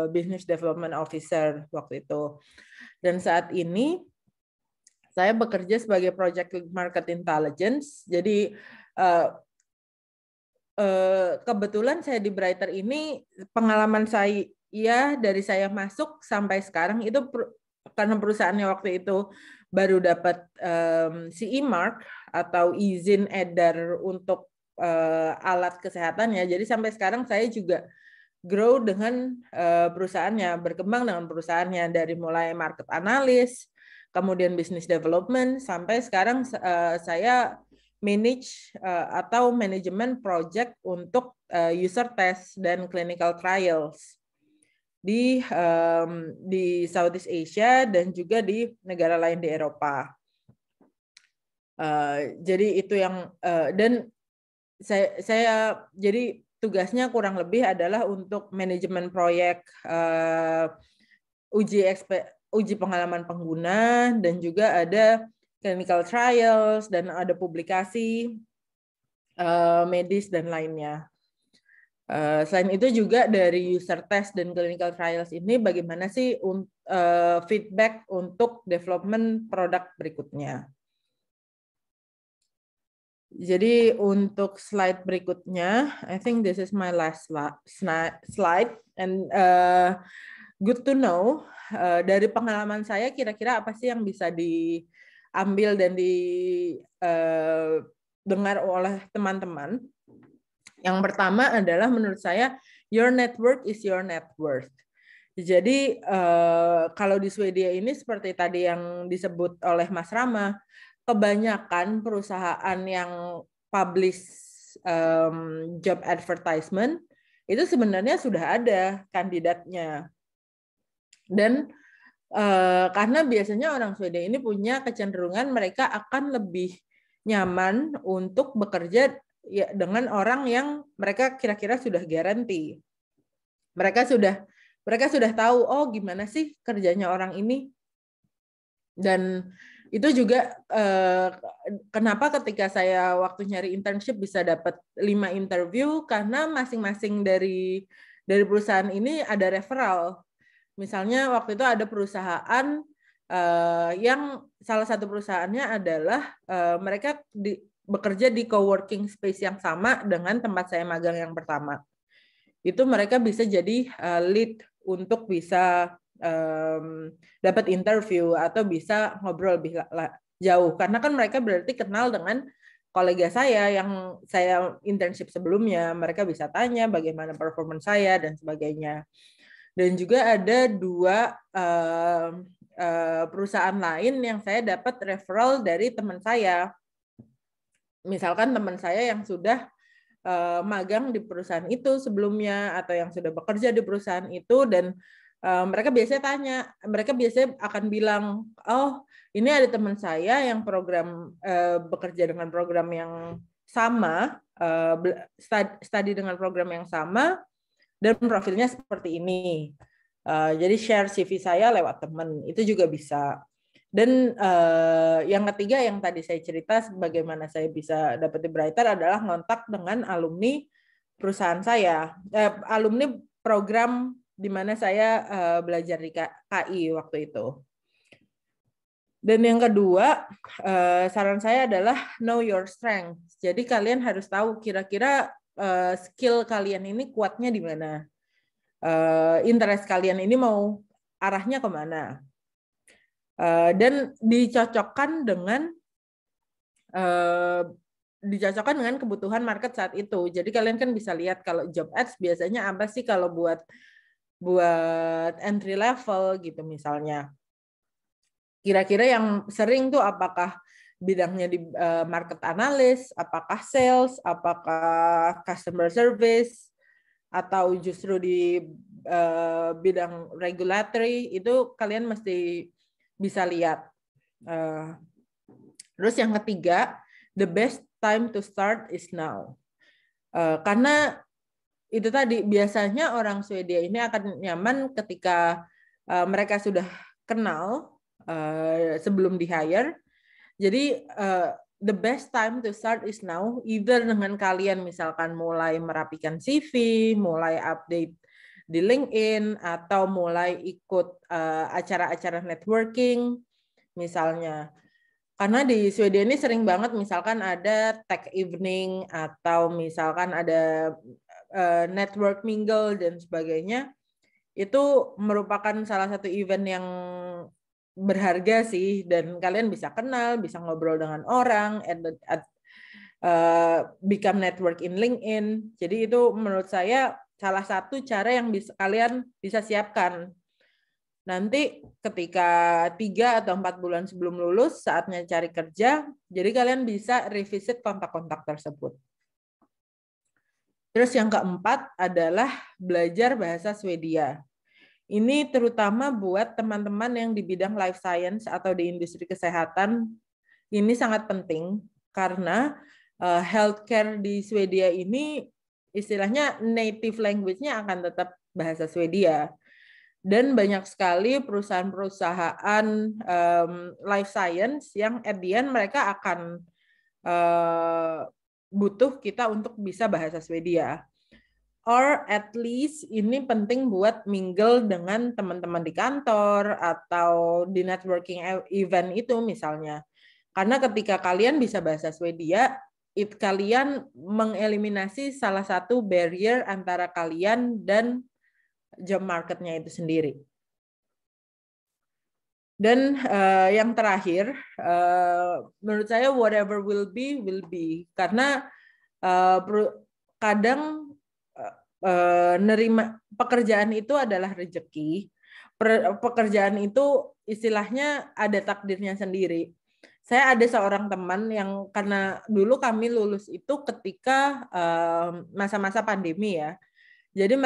business development officer waktu itu. Dan saat ini saya bekerja sebagai project market intelligence. Jadi kebetulan saya di Brighter ini, pengalaman saya dari saya masuk sampai sekarang itu karena perusahaannya waktu itu baru dapat CE mark atau izin edar untuk alat kesehatannya. Jadi sampai sekarang saya juga grow dengan perusahaannya, berkembang dengan perusahaannya dari mulai market analyst, kemudian business development, sampai sekarang saya manage atau manajemen project untuk user test dan clinical trials di Southeast Asia dan juga di negara lain di Eropa. Jadi itu yang dan saya jadi tugasnya kurang lebih adalah untuk manajemen proyek, uji pengalaman pengguna, dan juga ada clinical trials, dan ada publikasi medis dan lainnya. Selain itu juga dari user test dan clinical trials ini, bagaimana sih feedback untuk development produk berikutnya. Jadi untuk slide berikutnya, I think this is my last slide, and good to know, dari pengalaman saya kira-kira apa sih yang bisa diambil dan didengar oleh teman-teman. Yang pertama adalah menurut saya, your network is your net worth. Jadi kalau di Swedia ini seperti tadi yang disebut oleh Mas Rama, kebanyakan perusahaan yang publish job advertisement itu sebenarnya sudah ada kandidatnya. Dan karena biasanya orang Swedia ini punya kecenderungan mereka akan lebih nyaman untuk bekerja ya dengan orang yang mereka kira-kira sudah garanti. Mereka sudah tahu, oh gimana sih kerjanya orang ini. Dan itu juga kenapa ketika saya waktu nyari internship bisa dapat 5 interview, karena masing-masing dari perusahaan ini ada referral. Misalnya waktu itu ada perusahaan yang salah satu perusahaannya adalah mereka bekerja di coworking space yang sama dengan tempat saya magang yang pertama. Itu mereka bisa jadi lead untuk bisa dapat interview atau bisa ngobrol lebih jauh, karena kan mereka berarti kenal dengan kolega saya yang saya internship sebelumnya. Mereka bisa tanya bagaimana performance saya dan sebagainya. Dan juga ada 2 perusahaan lain yang saya dapat referral dari teman saya. Misalkan teman saya yang sudah magang di perusahaan itu sebelumnya atau yang sudah bekerja di perusahaan itu, dan mereka biasanya tanya, mereka biasanya akan bilang, oh ini ada teman saya yang bekerja dengan program yang sama, studi dengan program yang sama, dan profilnya seperti ini. Jadi share CV saya lewat teman, itu juga bisa. Dan yang ketiga yang tadi saya cerita, bagaimana saya bisa dapat di Brighter adalah ngontak dengan alumni perusahaan saya, alumni program di mana saya belajar di KI waktu itu. Dan yang kedua, saran saya adalah know your strength. Jadi kalian harus tahu kira-kira skill kalian ini kuatnya di mana. Interest kalian ini mau arahnya kemana. Dan dicocokkan dengan kebutuhan market saat itu. Jadi kalian kan bisa lihat kalau job ads biasanya apa sih kalau buat entry level gitu misalnya. Kira-kira yang sering tuh apakah bidangnya di market analyst, apakah sales, apakah customer service, atau justru di bidang regulatory, itu kalian mesti bisa lihat. Terus yang ketiga, the best time to start is now. Karena itu tadi, biasanya orang Swedia ini akan nyaman ketika mereka sudah kenal sebelum di-hire. Jadi the best time to start is now, either dengan kalian misalkan mulai merapikan CV, mulai update di LinkedIn, atau mulai ikut acara-acara networking misalnya. Karena di Swedia ini sering banget misalkan ada tech evening atau misalkan ada network mingle dan sebagainya. Itu merupakan salah satu event yang berharga sih, dan kalian bisa kenal, bisa ngobrol dengan orang, become network in LinkedIn. Jadi itu menurut saya salah satu cara yang kalian bisa siapkan. Nanti ketika 3 atau 4 bulan sebelum lulus, saatnya cari kerja, jadi kalian bisa revisit kontak-kontak tersebut. Terus yang keempat adalah belajar bahasa Swedia. Ini terutama buat teman-teman yang di bidang life science atau di industri kesehatan, ini sangat penting karena healthcare di Swedia ini istilahnya native language-nya akan tetap bahasa Swedia. Dan banyak sekali perusahaan-perusahaan life science yang at the end mereka akan butuh kita untuk bisa bahasa Swedia. Or at least ini penting buat mingle dengan teman-teman di kantor atau di networking event itu misalnya. Karena ketika kalian bisa bahasa Swedia, kalian mengeliminasi salah satu barrier antara kalian dan job marketnya itu sendiri. Dan yang terakhir, menurut saya whatever will be. Karena kadang nerima pekerjaan itu adalah rezeki. Pekerjaan itu istilahnya ada takdirnya sendiri. Saya ada seorang teman yang karena dulu kami lulus itu ketika masa-masa pandemi ya. Jadi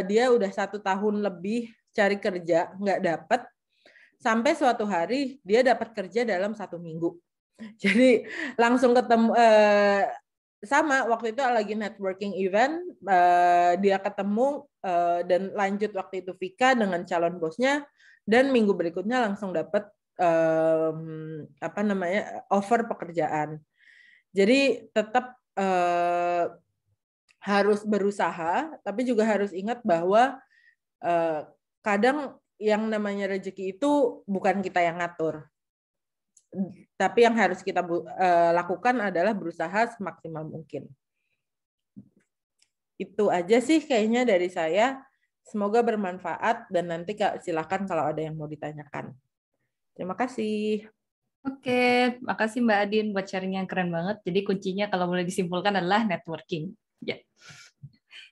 dia udah 1 tahun lebih cari kerja, nggak dapat. Sampai suatu hari dia dapat kerja dalam 1 minggu. Jadi langsung ketemu, sama waktu itu lagi networking event, dia ketemu dan lanjut waktu itu Vika dengan calon bosnya, dan minggu berikutnya langsung dapat offer pekerjaan. Jadi tetap harus berusaha, tapi juga harus ingat bahwa kadang yang namanya rezeki itu bukan kita yang ngatur. Tapi yang harus kita lakukan adalah berusaha semaksimal mungkin. Itu aja sih kayaknya dari saya. Semoga bermanfaat dan nanti silakan kalau ada yang mau ditanyakan. Terima kasih. Oke, makasih Mbak Adin buat sharing yang keren banget. Jadi kuncinya kalau boleh disimpulkan adalah networking. Ya.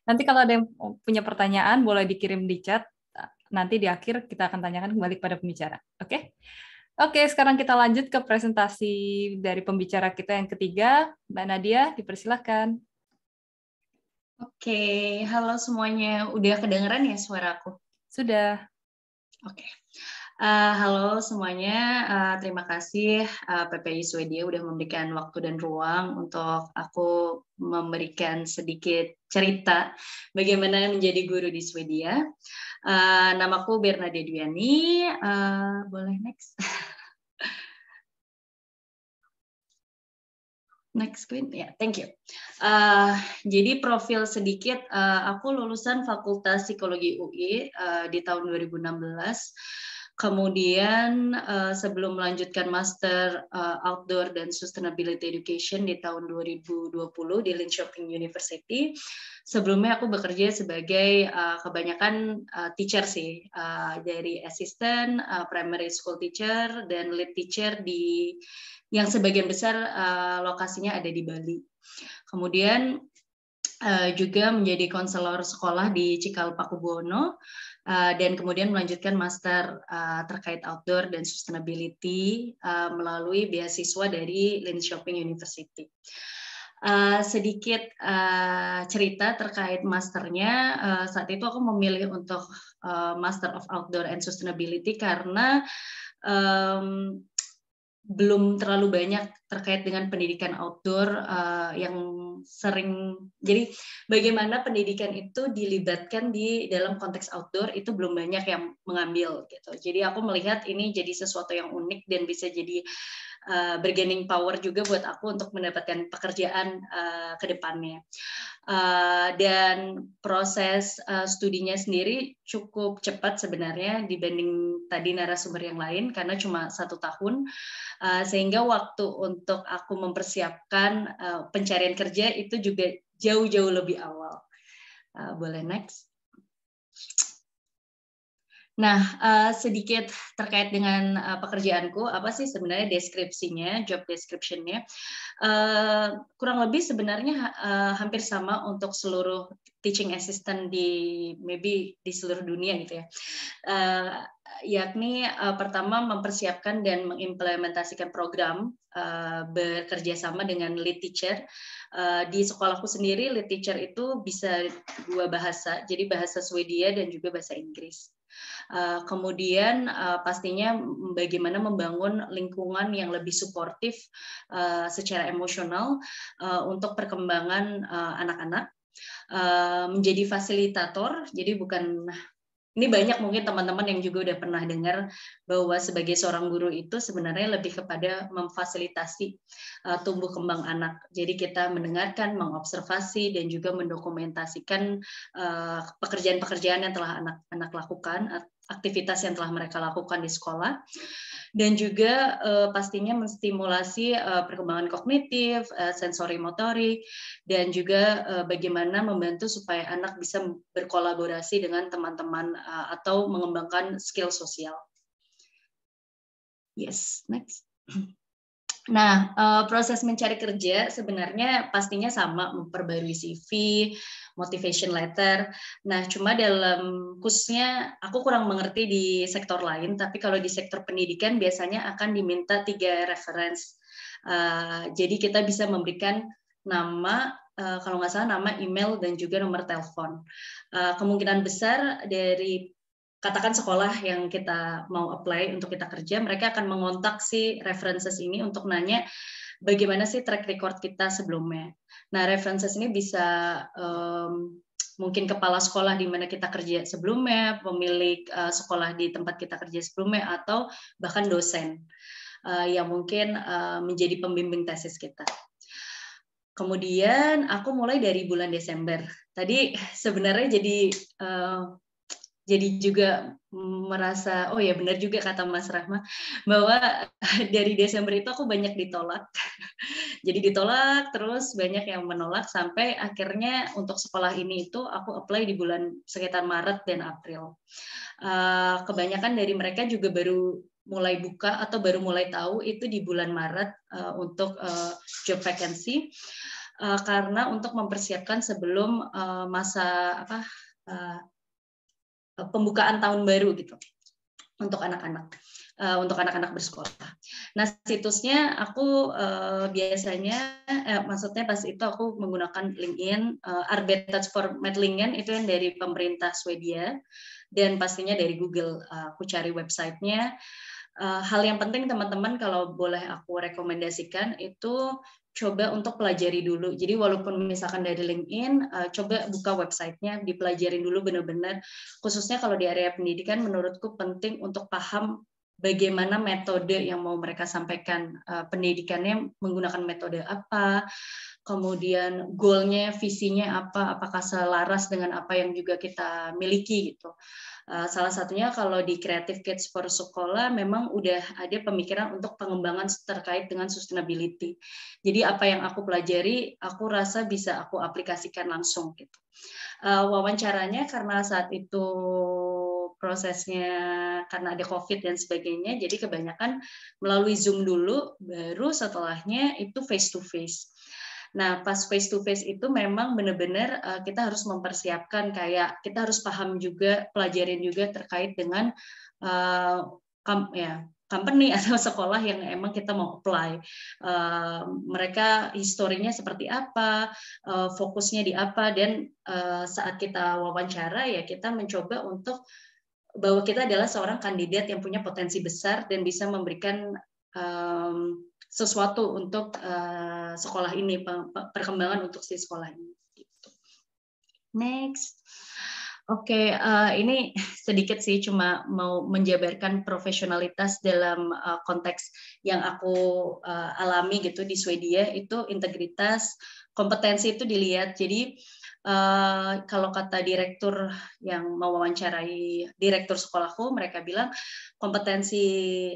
Nanti kalau ada yang punya pertanyaan boleh dikirim di chat. Nanti di akhir kita akan tanyakan kembali kepada pembicara. Oke? Oke, sekarang kita lanjut ke presentasi dari pembicara kita yang ketiga. Mbak Nadia, dipersilakan. Oke, halo semuanya. Udah kedengeran ya suaraku? Sudah. Oke. Halo semuanya, terima kasih PPI Swedia udah memberikan waktu dan ruang untuk aku memberikan sedikit cerita bagaimana menjadi guru di Swedia. Namaku Bernadette Dwiani, boleh next? Next, Queen. Ya, thank you. Jadi profil sedikit, aku lulusan Fakultas Psikologi UI di tahun 2016. Kemudian sebelum melanjutkan Master Outdoor dan Sustainability Education di tahun 2020 di Linköping University, sebelumnya aku bekerja sebagai kebanyakan teacher sih, dari assistant, primary school teacher, dan lead teacher yang sebagian besar lokasinya ada di Bali. Kemudian juga menjadi konselor sekolah di Cikal Pakubuwono, dan kemudian melanjutkan master terkait outdoor dan sustainability melalui beasiswa dari Linköping University. Sedikit cerita terkait masternya, saat itu aku memilih untuk Master of Outdoor and Sustainability karena belum terlalu banyak terkait dengan pendidikan outdoor yang sering, jadi bagaimana pendidikan itu dilibatkan di dalam konteks outdoor itu belum banyak yang mengambil gitu. Jadi aku melihat ini jadi sesuatu yang unik dan bisa jadi bargaining power juga buat aku untuk mendapatkan pekerjaan ke depannya. Dan proses studinya sendiri cukup cepat sebenarnya dibanding tadi narasumber yang lain karena cuma 1 tahun, sehingga waktu untuk aku mempersiapkan pencarian kerja itu juga jauh-jauh lebih awal. Boleh next. Nah, sedikit terkait dengan pekerjaanku, apa sih sebenarnya deskripsinya, job description-nya. Kurang lebih sebenarnya hampir sama untuk seluruh teaching assistant maybe di seluruh dunia gitu ya. Yakni pertama mempersiapkan dan mengimplementasikan program bekerja sama dengan lead teacher. Di sekolahku sendiri lead teacher itu bisa 2 bahasa, jadi bahasa Swedia dan juga bahasa Inggris. Kemudian pastinya bagaimana membangun lingkungan yang lebih suportif secara emosional untuk perkembangan anak-anak, menjadi fasilitator. Jadi ini banyak mungkin teman-teman yang juga udah pernah dengar bahwa sebagai seorang guru itu sebenarnya lebih kepada memfasilitasi tumbuh kembang anak. Jadi kita mendengarkan, mengobservasi, dan juga mendokumentasikan pekerjaan-pekerjaan yang telah anak-anak lakukan, aktivitas yang telah mereka lakukan di sekolah, dan juga pastinya menstimulasi perkembangan kognitif, sensori motorik, dan juga bagaimana membantu supaya anak bisa berkolaborasi dengan teman-teman atau mengembangkan skill sosial. Yes, next. Nah, proses mencari kerja sebenarnya pastinya sama, memperbarui CV, motivation letter. Nah, cuma dalam khususnya aku kurang mengerti di sektor lain, tapi kalau di sektor pendidikan biasanya akan diminta 3 reference. Jadi kita bisa memberikan nama, kalau nggak salah nama, email, dan juga nomor telepon. Kemungkinan besar dari katakan sekolah yang kita mau apply untuk kita kerja, mereka akan mengontak si references ini untuk nanya bagaimana sih track record kita sebelumnya. Nah, references ini bisa mungkin kepala sekolah di mana kita kerja sebelumnya, pemilik sekolah di tempat kita kerja sebelumnya, atau bahkan dosen yang mungkin menjadi pembimbing tesis kita. Kemudian aku mulai dari bulan Desember. Tadi sebenarnya jadi juga merasa, oh ya benar juga kata Mas Rahma, bahwa dari Desember itu aku banyak ditolak. Jadi ditolak, terus banyak yang menolak, sampai akhirnya untuk sekolah ini itu aku apply di bulan sekitar Maret dan April. Kebanyakan dari mereka juga baru mulai buka atau baru mulai tahu itu di bulan Maret untuk job vacancy, karena untuk mempersiapkan sebelum masa pembukaan tahun baru gitu untuk anak-anak bersekolah. Nah, situsnya aku biasanya maksudnya pas itu aku menggunakan LinkedIn, Arbetsförmedlingen itu yang dari pemerintah Swedia, dan pastinya dari Google. Aku cari websitenya. Hal yang penting teman-teman kalau boleh aku rekomendasikan itu coba untuk pelajari dulu. Jadi walaupun misalkan dari LinkedIn, coba buka websitenya, dipelajarin dulu benar-benar. Khususnya kalau di area pendidikan, menurutku penting untuk paham bagaimana metode yang mau mereka sampaikan. Pendidikannya menggunakan metode apa, kemudian goal-nya, visinya apa, apakah selaras dengan apa yang juga kita miliki gitu. Salah satunya kalau di Creative Kids for Sekolah memang udah ada pemikiran untuk pengembangan terkait dengan sustainability. Jadi apa yang aku pelajari, aku rasa bisa aku aplikasikan langsung gitu. Wawancaranya karena saat itu prosesnya karena ada COVID dan sebagainya, jadi kebanyakan melalui Zoom dulu, baru setelahnya itu face to face. Nah, pas face to face itu memang benar-benar kita harus mempersiapkan, kayak kita harus paham juga, pelajarin juga terkait dengan company atau sekolah yang emang kita mau apply. Mereka historinya seperti apa, fokusnya di apa, dan saat kita wawancara ya kita mencoba untuk bahwa kita adalah seorang kandidat yang punya potensi besar dan bisa memberikan sesuatu untuk sekolah ini, perkembangan untuk si sekolah ini. Gitu. Next. Oke, ini sedikit sih, cuma mau menjabarkan profesionalitas dalam konteks yang aku alami gitu di Swedia. Itu integritas, kompetensi itu dilihat. Jadi kalau kata direktur yang mewawancarai direktur sekolahku, mereka bilang kompetensi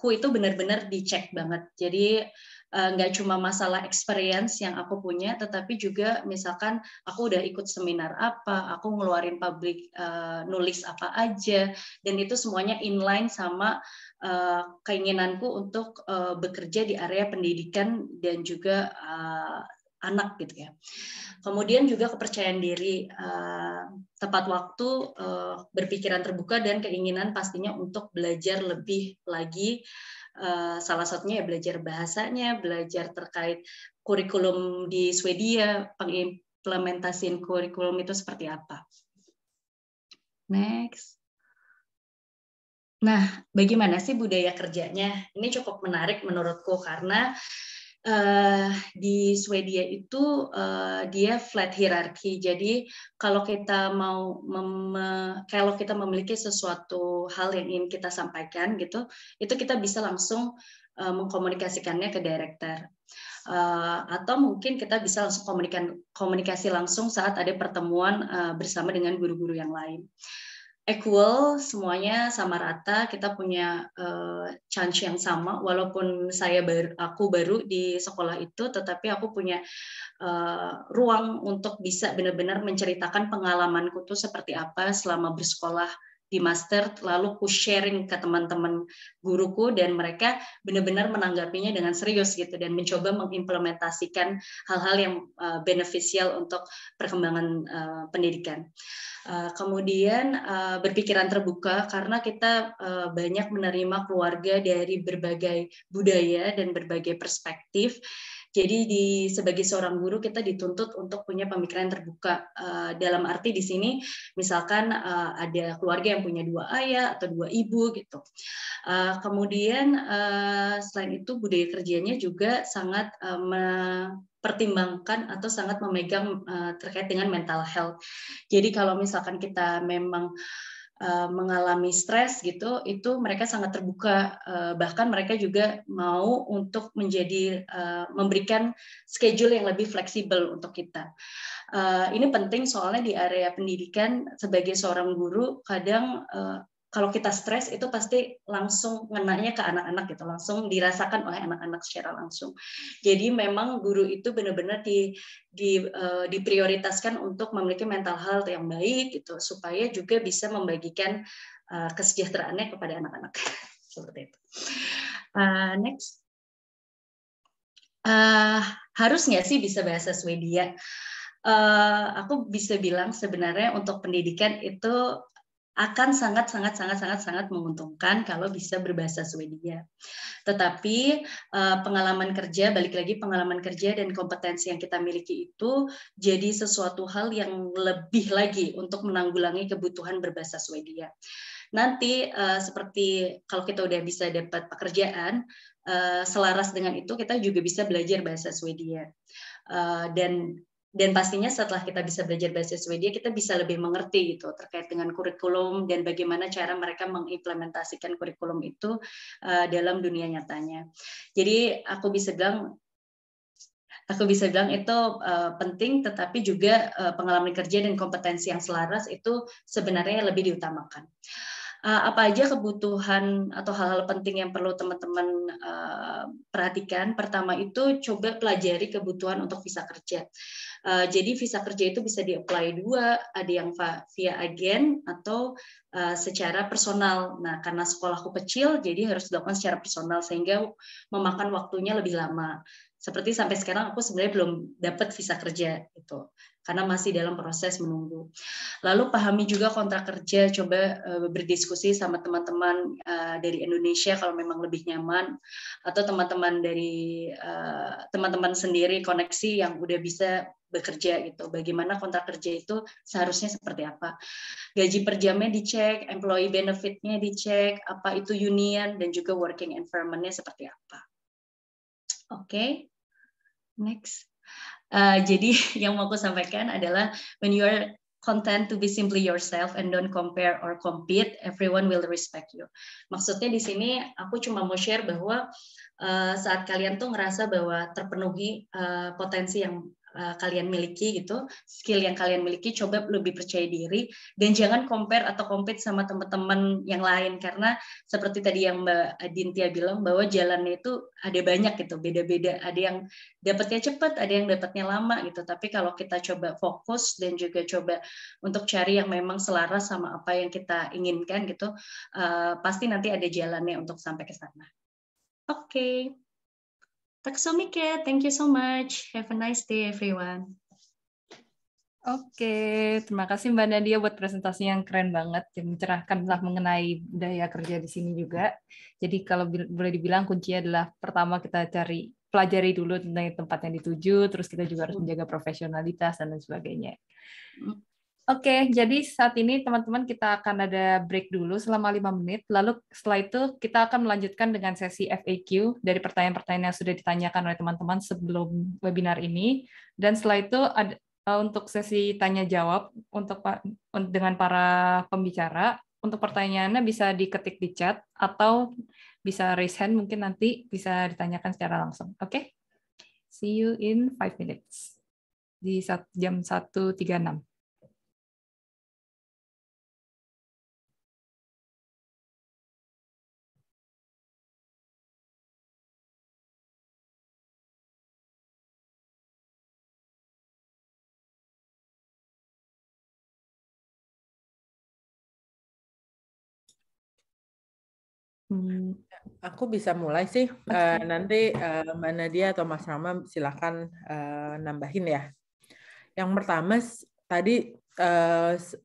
ku itu benar-benar dicek banget. Jadi nggak cuma masalah experience yang aku punya, tetapi juga misalkan aku udah ikut seminar apa, aku ngeluarin public nulis apa aja, dan itu semuanya inline sama keinginanku untuk bekerja di area pendidikan dan juga anak gitu ya. Kemudian juga kepercayaan diri, tepat waktu, berpikiran terbuka, dan keinginan pastinya untuk belajar lebih lagi. Salah satunya ya belajar bahasanya, belajar terkait kurikulum di Swedia, pengimplementasian kurikulum itu seperti apa. Next. Nah, bagaimana sih budaya kerjanya? Ini cukup menarik menurutku karena di Swedia itu dia flat hierarchy. Jadi kalau kita kalau kita memiliki sesuatu hal yang ingin kita sampaikan gitu, itu kita bisa langsung mengkomunikasikannya ke director. Atau mungkin kita bisa langsung komunikasi langsung saat ada pertemuan bersama dengan guru-guru yang lain. Equal, semuanya sama rata, kita punya chance yang sama, walaupun aku baru di sekolah itu, tetapi aku punya ruang untuk bisa benar-benar menceritakan pengalamanku tuh seperti apa selama bersekolah di master, lalu aku sharing ke teman-teman guruku, dan mereka benar-benar menanggapinya dengan serius gitu, dan mencoba mengimplementasikan hal-hal yang beneficial untuk perkembangan pendidikan. Kemudian berpikiran terbuka, karena kita banyak menerima keluarga dari berbagai budaya dan berbagai perspektif. Jadi sebagai seorang guru kita dituntut untuk punya pemikiran terbuka. Dalam arti di sini misalkan ada keluarga yang punya 2 ayah atau 2 ibu gitu. Kemudian selain itu budaya kerjanya juga sangat mempertimbangkan atau sangat memegang terkait dengan mental health. Jadi kalau misalkan kita memang mengalami stres gitu, itu mereka sangat terbuka, bahkan mereka juga mau untuk memberikan schedule yang lebih fleksibel untuk kita. Ini penting soalnya di area pendidikan sebagai seorang guru kadang kalau kita stres itu pasti langsung ngenanya ke anak-anak gitu, langsung dirasakan oleh anak-anak secara langsung. Jadi memang guru itu benar-benar diprioritaskan untuk memiliki mental health yang baik gitu, supaya juga bisa membagikan kesejahteraannya kepada anak-anak. Seperti itu. Next. Harus nggak sih bisa bahasa Swedia? Aku bisa bilang sebenarnya untuk pendidikan itu akan sangat menguntungkan kalau bisa berbahasa Swedia. Tetapi pengalaman kerja, balik lagi pengalaman kerja dan kompetensi yang kita miliki itu jadi sesuatu hal yang lebih lagi untuk menanggulangi kebutuhan berbahasa Swedia. Nanti seperti kalau kita udah bisa dapat pekerjaan, selaras dengan itu kita juga bisa belajar bahasa Swedia. Dan pastinya setelah kita bisa belajar bahasa Swedia, kita bisa lebih mengerti gitu terkait dengan kurikulum dan bagaimana cara mereka mengimplementasikan kurikulum itu dalam dunia nyatanya. Jadi aku bisa bilang itu penting, tetapi juga pengalaman kerja dan kompetensi yang selaras itu sebenarnya lebih diutamakan. Apa aja kebutuhan atau hal-hal penting yang perlu teman-teman perhatikan? Pertama itu coba pelajari kebutuhan untuk visa kerja. Jadi visa kerja itu bisa di-apply 2, ada yang via agen atau secara personal. Nah, karena sekolahku kecil, jadi harus dilakukan secara personal sehingga memakan waktunya lebih lama. Seperti sampai sekarang aku sebenarnya belum dapat visa kerja itu, karena masih dalam proses menunggu. Lalu pahami juga kontrak kerja, coba berdiskusi sama teman-teman dari Indonesia kalau memang lebih nyaman, atau teman-teman dari teman-teman sendiri koneksi yang udah bisa bekerja gitu. Bagaimana kontrak kerja itu seharusnya seperti apa. Gaji per jamnya dicek, employee benefit-nya dicek, apa itu union, dan juga working environment-nya seperti apa. Oke, next. Jadi yang mau aku sampaikan adalah when you are content to be simply yourself and don't compare or compete, everyone will respect you. Maksudnya di sini aku cuma mau share bahwa saat kalian tuh ngerasa bahwa terpenuhi potensi yang kalian miliki gitu, skill yang kalian miliki, coba lebih percaya diri dan jangan compare atau compete sama teman-teman yang lain, karena seperti tadi yang Mbak Dintia bilang bahwa jalannya itu ada banyak gitu, beda-beda, ada yang dapatnya cepat, ada yang dapatnya lama gitu. Tapi kalau kita coba fokus dan juga coba untuk cari yang memang selaras sama apa yang kita inginkan gitu, pasti nanti ada jalannya untuk sampai ke sana. Oke. Tack så mycket. Thank you so much. Have a nice day, everyone. Oke, terima kasih Mbak Nadia buat presentasi yang keren banget, yang mencerahkan lah mengenai budaya kerja di sini juga. Jadi kalau boleh dibilang kuncinya adalah pertama kita pelajari dulu tentang tempat yang dituju, terus kita juga harus menjaga profesionalitas dan lain sebagainya. Oke, jadi saat ini teman-teman kita akan ada break dulu selama 5 menit, lalu setelah itu kita akan melanjutkan dengan sesi FAQ dari pertanyaan-pertanyaan yang sudah ditanyakan oleh teman-teman sebelum webinar ini, dan setelah itu ada untuk sesi tanya-jawab dengan para pembicara. Untuk pertanyaannya bisa diketik di chat atau bisa raise hand, mungkin nanti bisa ditanyakan secara langsung. Oke? See you in 5 minutes. Di jam 1.36. Aku bisa mulai sih. Nanti Mbak Nadia atau Mas Rama silakan nambahin ya. Yang pertama tadi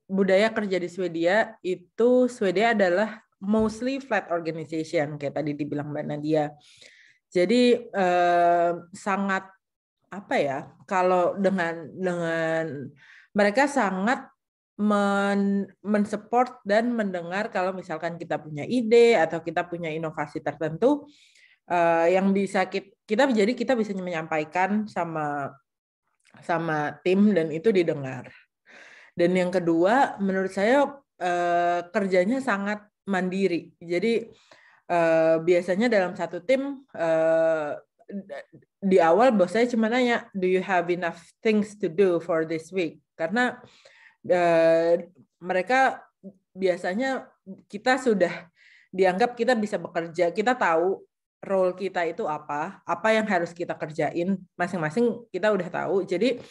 budaya kerja di Swedia itu, Swedia adalah mostly flat organization kayak tadi dibilang Mbak Nadia. Jadi sangat apa ya? Kalau dengan mereka sangat mensupport dan mendengar kalau misalkan kita punya ide atau kita punya inovasi tertentu yang bisa kita bisa menyampaikan sama tim dan itu didengar. Dan yang kedua, menurut saya kerjanya sangat mandiri. Jadi biasanya dalam satu tim di awal bos saya cuma nanya, do you have enough things to do for this week? Karena mereka biasanya kita sudah dianggap kita bisa bekerja, kita tahu role kita itu apa yang harus kita kerjain, masing-masing kita udah tahu. Jadi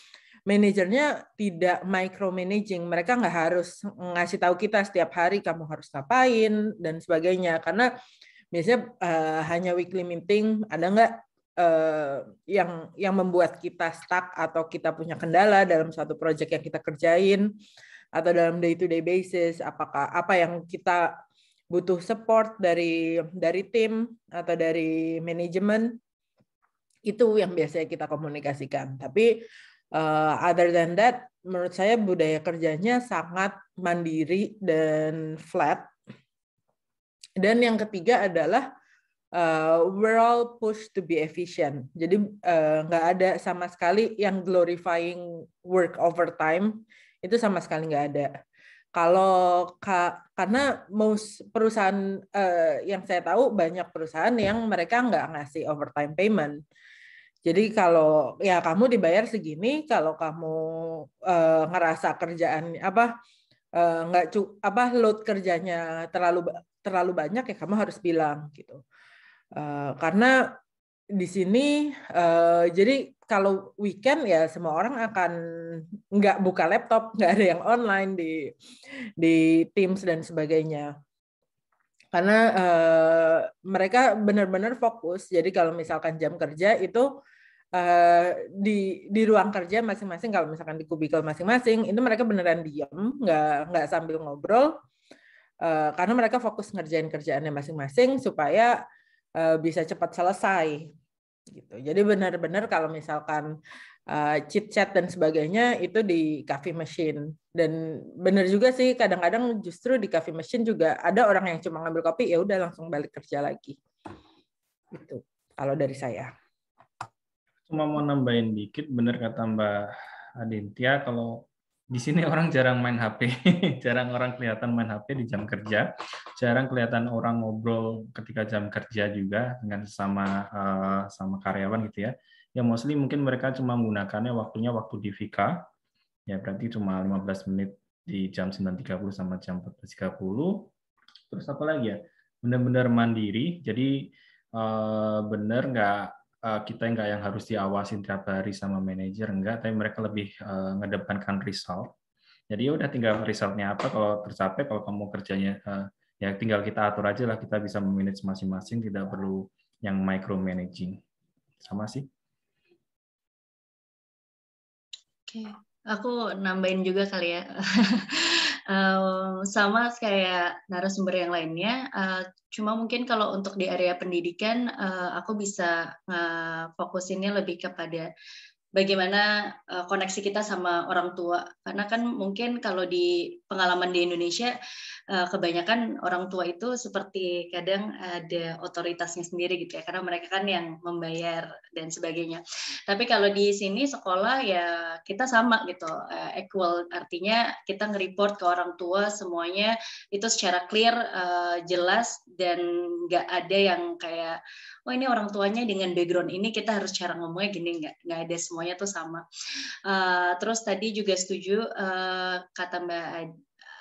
manajernya tidak micromanaging, mereka nggak harus ngasih tahu kita setiap hari kamu harus ngapain dan sebagainya, karena biasanya hanya weekly meeting, ada nggak yang membuat kita stuck atau kita punya kendala dalam suatu project yang kita kerjain atau dalam day-to-day basis, apakah apa yang kita butuh support dari tim atau dari manajemen, itu yang biasanya kita komunikasikan. Tapi other than that, menurut saya budaya kerjanya sangat mandiri dan flat. Dan yang ketiga adalah we're all pushed to be efficient. Jadi nggak ada sama sekali yang glorifying work overtime, itu sama sekali nggak ada. Karena most perusahaan yang saya tahu, banyak perusahaan yang mereka nggak ngasih overtime payment. Jadi kalau ya kamu dibayar segini, kalau kamu ngerasa kerjaan load kerjanya terlalu banyak, ya kamu harus bilang gitu. Karena di sini jadi kalau weekend ya semua orang akan nggak buka laptop, nggak ada yang online di Teams dan sebagainya. Karena mereka benar-benar fokus. Jadi kalau misalkan jam kerja itu di ruang kerja masing-masing, kalau misalkan di kubikel masing-masing, itu mereka beneran diam, nggak sambil ngobrol, karena mereka fokus ngerjain kerjaannya masing-masing supaya bisa cepat selesai. Gitu. Jadi benar-benar kalau misalkan chit chat dan sebagainya itu di coffee machine. Dan benar juga sih kadang-kadang justru di coffee machine juga ada orang yang cuma ngambil kopi ya udah langsung balik kerja lagi. Gitu. Kalau dari saya. Cuma mau nambahin dikit, bener kata Mbak Aditya, kalau di sini orang jarang main HP, jarang orang kelihatan main HP di jam kerja, jarang kelihatan orang ngobrol ketika jam kerja juga dengan sama karyawan gitu ya. Ya mostly mungkin mereka cuma menggunakannya waktu di Vika, ya berarti cuma 15 menit di jam 9.30 sama jam 14.30. Terus apa lagi ya? Benar-benar mandiri, jadi benar nggak kita nggak yang harus diawasin tiap hari sama manajer, enggak, tapi mereka lebih ngedepankan result. Jadi ya udah tinggal resultnya apa, kalau tercapai, kalau kamu kerjanya ya tinggal kita atur aja lah, kita bisa memanage masing-masing, tidak perlu yang micromanaging. Sama sih. Oke, aku nambahin juga kali ya. Sama kayak narasumber yang lainnya, cuma mungkin kalau untuk di area pendidikan, aku bisa fokusinnya lebih kepada bagaimana koneksi kita sama orang tua. Karena kan mungkin kalau di pengalaman di Indonesia, kebanyakan orang tua itu seperti kadang ada otoritasnya sendiri gitu ya, karena mereka kan yang membayar dan sebagainya. Tapi kalau di sini sekolah ya kita sama gitu, equal, artinya kita nge-report ke orang tua semuanya itu secara clear, jelas, dan nggak ada yang kayak oh ini orang tuanya dengan background ini kita harus cara ngomongnya gini, nggak ada, semuanya tuh sama. Terus tadi juga setuju kata Mbak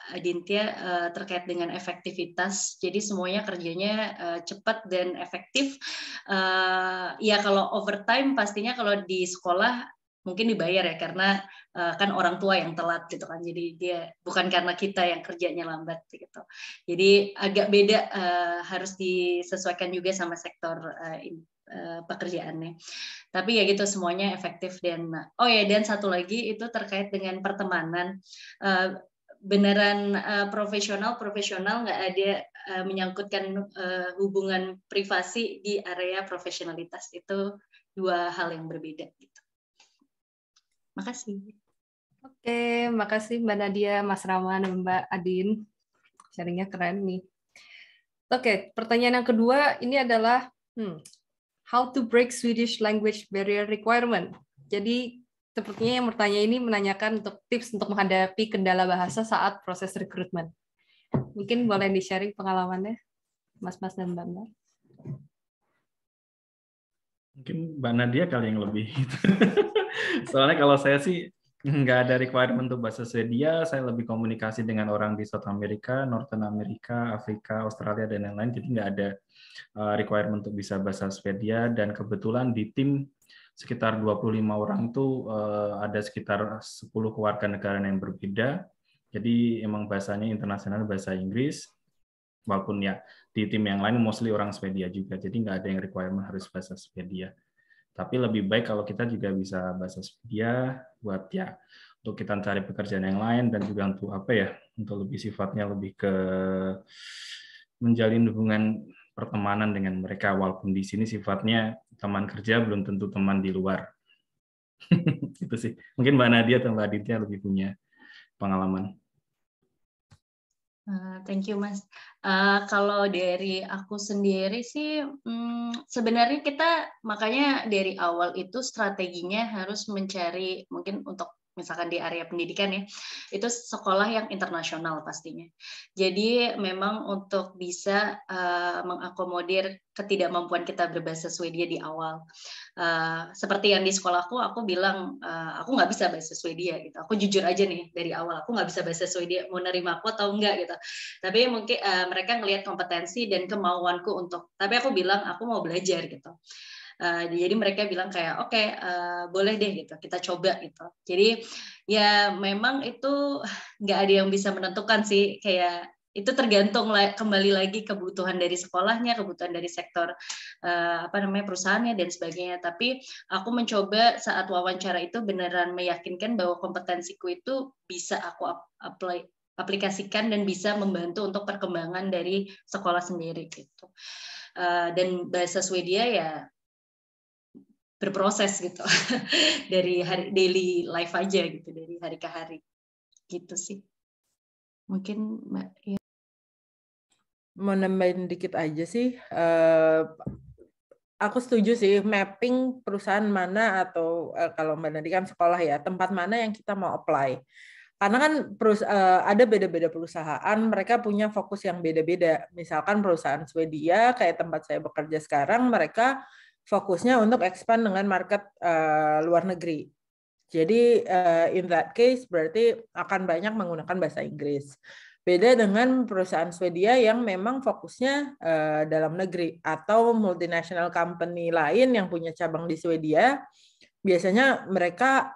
Aditya terkait dengan efektivitas, jadi semuanya kerjanya cepat dan efektif. Ya kalau overtime pastinya kalau di sekolah mungkin dibayar ya, karena kan orang tua yang telat gitu kan, jadi dia bukan karena kita yang kerjanya lambat gitu. Jadi agak beda, harus disesuaikan juga sama sektor pekerjaannya. Tapi ya gitu, semuanya efektif. Dan oh ya, dan satu lagi itu terkait dengan pertemanan. Beneran profesional nggak ada menyangkutkan hubungan privasi di area profesionalitas, itu dua hal yang berbeda gitu. Makasih. Oke, makasih Mbak Nadia, Mas Rama, dan Mbak Adin. Sharingnya keren nih. Oke, pertanyaan yang kedua ini adalah how to break Swedish language barrier requirement. Jadi sepertinya yang bertanya ini menanyakan untuk tips untuk menghadapi kendala bahasa saat proses rekrutmen. Mungkin boleh di-sharing pengalamannya, Mas-mas dan Mbak-mbak. Mungkin Mbak Nadia kali yang lebih. Soalnya kalau saya sih nggak ada requirement untuk bahasa Swedia, saya lebih komunikasi dengan orang di South America, Northern America, Afrika, Australia, dan lain-lain, jadi nggak ada requirement untuk bisa bahasa Swedia. Dan kebetulan di tim sekitar 25 orang itu ada sekitar 10 kewarganegaraan yang berbeda, jadi emang bahasanya internasional, bahasa Inggris, walaupun ya di tim yang lain mostly orang Swedia juga, jadi nggak ada yang requirement harus bahasa Swedia. Tapi lebih baik kalau kita juga bisa bahasa Swedia buat ya untuk kita cari pekerjaan yang lain, dan juga untuk apa ya, untuk lebih sifatnya lebih ke menjalin hubungan pertemanan dengan mereka, walaupun di sini sifatnya teman kerja belum tentu teman di luar. Itu sih. Mungkin Mbak Nadia atau Mbak Aditya lebih punya pengalaman. Thank you, Mas. Kalau dari aku sendiri sih, sebenarnya kita makanya dari awal itu strateginya harus mencari, mungkin untuk misalkan di area pendidikan ya, itu sekolah yang internasional pastinya. Jadi memang untuk bisa mengakomodir ketidakmampuan kita berbahasa Swedia di awal. Seperti yang di sekolahku, aku bilang aku nggak bisa bahasa Swedia gitu. Aku jujur aja nih dari awal, aku nggak bisa bahasa Swedia. Mau nerima aku atau enggak gitu. Tapi mungkin mereka ngelihat kompetensi dan kemauanku untuk. Tapi aku bilang aku mau belajar gitu. Jadi mereka bilang kayak oke, boleh deh gitu, kita coba gitu. Jadi ya memang itu nggak ada yang bisa menentukan sih, kayak itu tergantung kembali lagi kebutuhan dari sekolahnya, kebutuhan dari sektor perusahaannya dan sebagainya. Tapi aku mencoba saat wawancara itu beneran meyakinkan bahwa kompetensiku itu bisa aku aplikasikan dan bisa membantu untuk perkembangan dari sekolah sendiri gitu. Dan bahasa Swedia ya berproses gitu dari daily life aja gitu, dari hari ke hari gitu sih. Mungkin Mbak ya. Mau nambahin dikit aja sih. Aku setuju sih, mapping perusahaan mana atau kalau Mbak Nadi kan sekolah ya, tempat mana yang kita mau apply. Karena kan ada beda-beda perusahaan, mereka punya fokus yang beda-beda. Misalkan perusahaan Swedia, kayak tempat saya bekerja sekarang, mereka fokusnya untuk expand dengan market luar negeri. Jadi in that case berarti akan banyak menggunakan bahasa Inggris. Beda dengan perusahaan Swedia yang memang fokusnya dalam negeri, atau multinational company lain yang punya cabang di Swedia. Biasanya mereka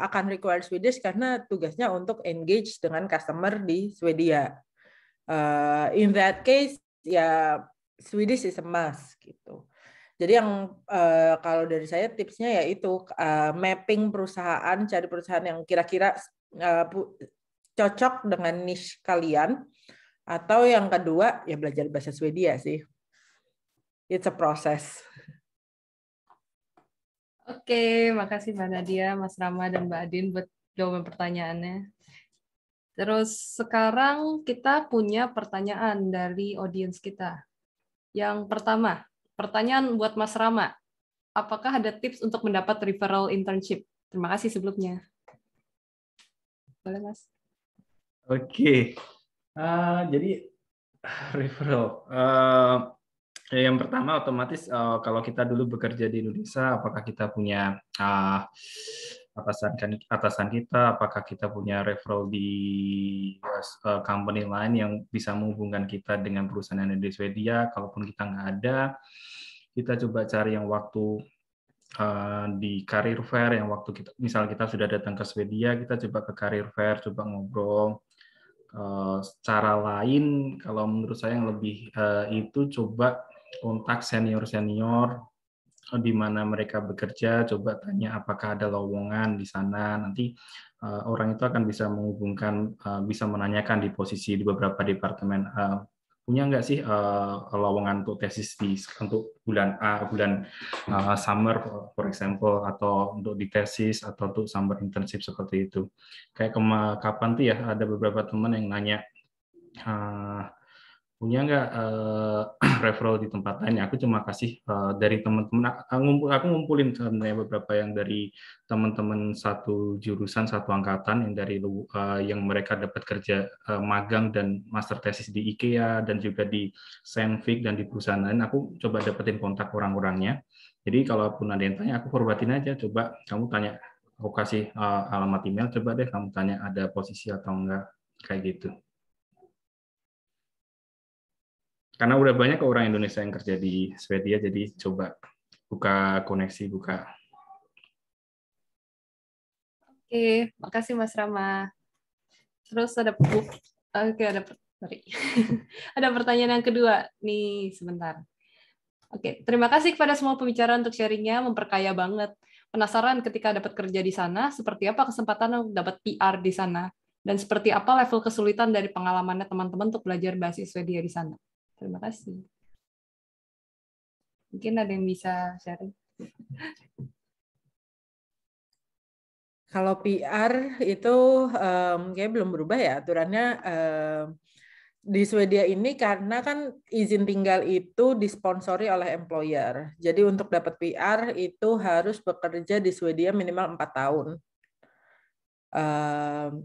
akan require Swedish karena tugasnya untuk engage dengan customer di Swedia. In that case, ya Swedish is a must gitu. Jadi yang kalau dari saya tipsnya yaitu mapping perusahaan, cari perusahaan yang kira-kira cocok dengan niche kalian. Atau yang kedua, ya belajar bahasa Swedia sih. It's a process. Oke, makasih Mbak Nadia, Mas Rama, dan Mbak Adin buat jawaban pertanyaannya. Terus sekarang kita punya pertanyaan dari audiens kita. Yang pertama, pertanyaan buat Mas Rama. Apakah ada tips untuk mendapat referral internship? Terima kasih sebelumnya. Boleh, Mas? Oke. Jadi referral. Yang pertama otomatis kalau kita dulu bekerja di Indonesia, apakah kita punya atasan kita, apakah kita punya referral di company lain yang bisa menghubungkan kita dengan perusahaan yang ada di Swedia. Kalaupun kita nggak ada, kita coba cari yang waktu di career fair, yang waktu kita, misal kita sudah datang ke Swedia, kita coba ke career fair, coba ngobrol. Cara lain, kalau menurut saya yang lebih itu coba kontak senior-senior di mana mereka bekerja, coba tanya apakah ada lowongan di sana. Nanti orang itu akan bisa menghubungkan, bisa menanyakan di posisi di beberapa departemen, punya nggak sih lowongan untuk tesis untuk bulan summer, for example, atau untuk di tesis atau untuk summer internship seperti itu. Kayak kapan tuh ya ada beberapa teman yang nanya, punya nggak referral di tempat lain? Aku cuma kasih dari teman-teman, aku ngumpulin sebenarnya beberapa yang dari teman-teman satu jurusan, satu angkatan yang dari yang mereka dapat kerja magang dan master tesis di IKEA dan juga di Sandvik dan di perusahaan lain. Aku coba dapetin kontak orang-orangnya. Jadi kalaupun ada yang tanya, aku forwardin aja. Coba kamu tanya, aku kasih alamat email, coba deh kamu tanya ada posisi atau enggak, kayak gitu. Karena udah banyak orang Indonesia yang kerja di Swedia, jadi coba buka koneksi, buka. Oke, makasih Mas Rama. Terus ada ada pertanyaan yang kedua nih, sebentar. Oke, terima kasih kepada semua pembicara untuk sharingnya, memperkaya banget. Penasaran ketika dapat kerja di sana, seperti apa kesempatan untuk dapat PR di sana, dan seperti apa level kesulitan dari pengalamannya teman-teman untuk belajar bahasa Swedia di sana. Terima kasih. Mungkin ada yang bisa sharing. Kalau PR itu kayak belum berubah ya aturannya di Swedia ini, karena kan izin tinggal itu disponsori oleh employer. Jadi untuk dapat PR itu harus bekerja di Swedia minimal 4 tahun.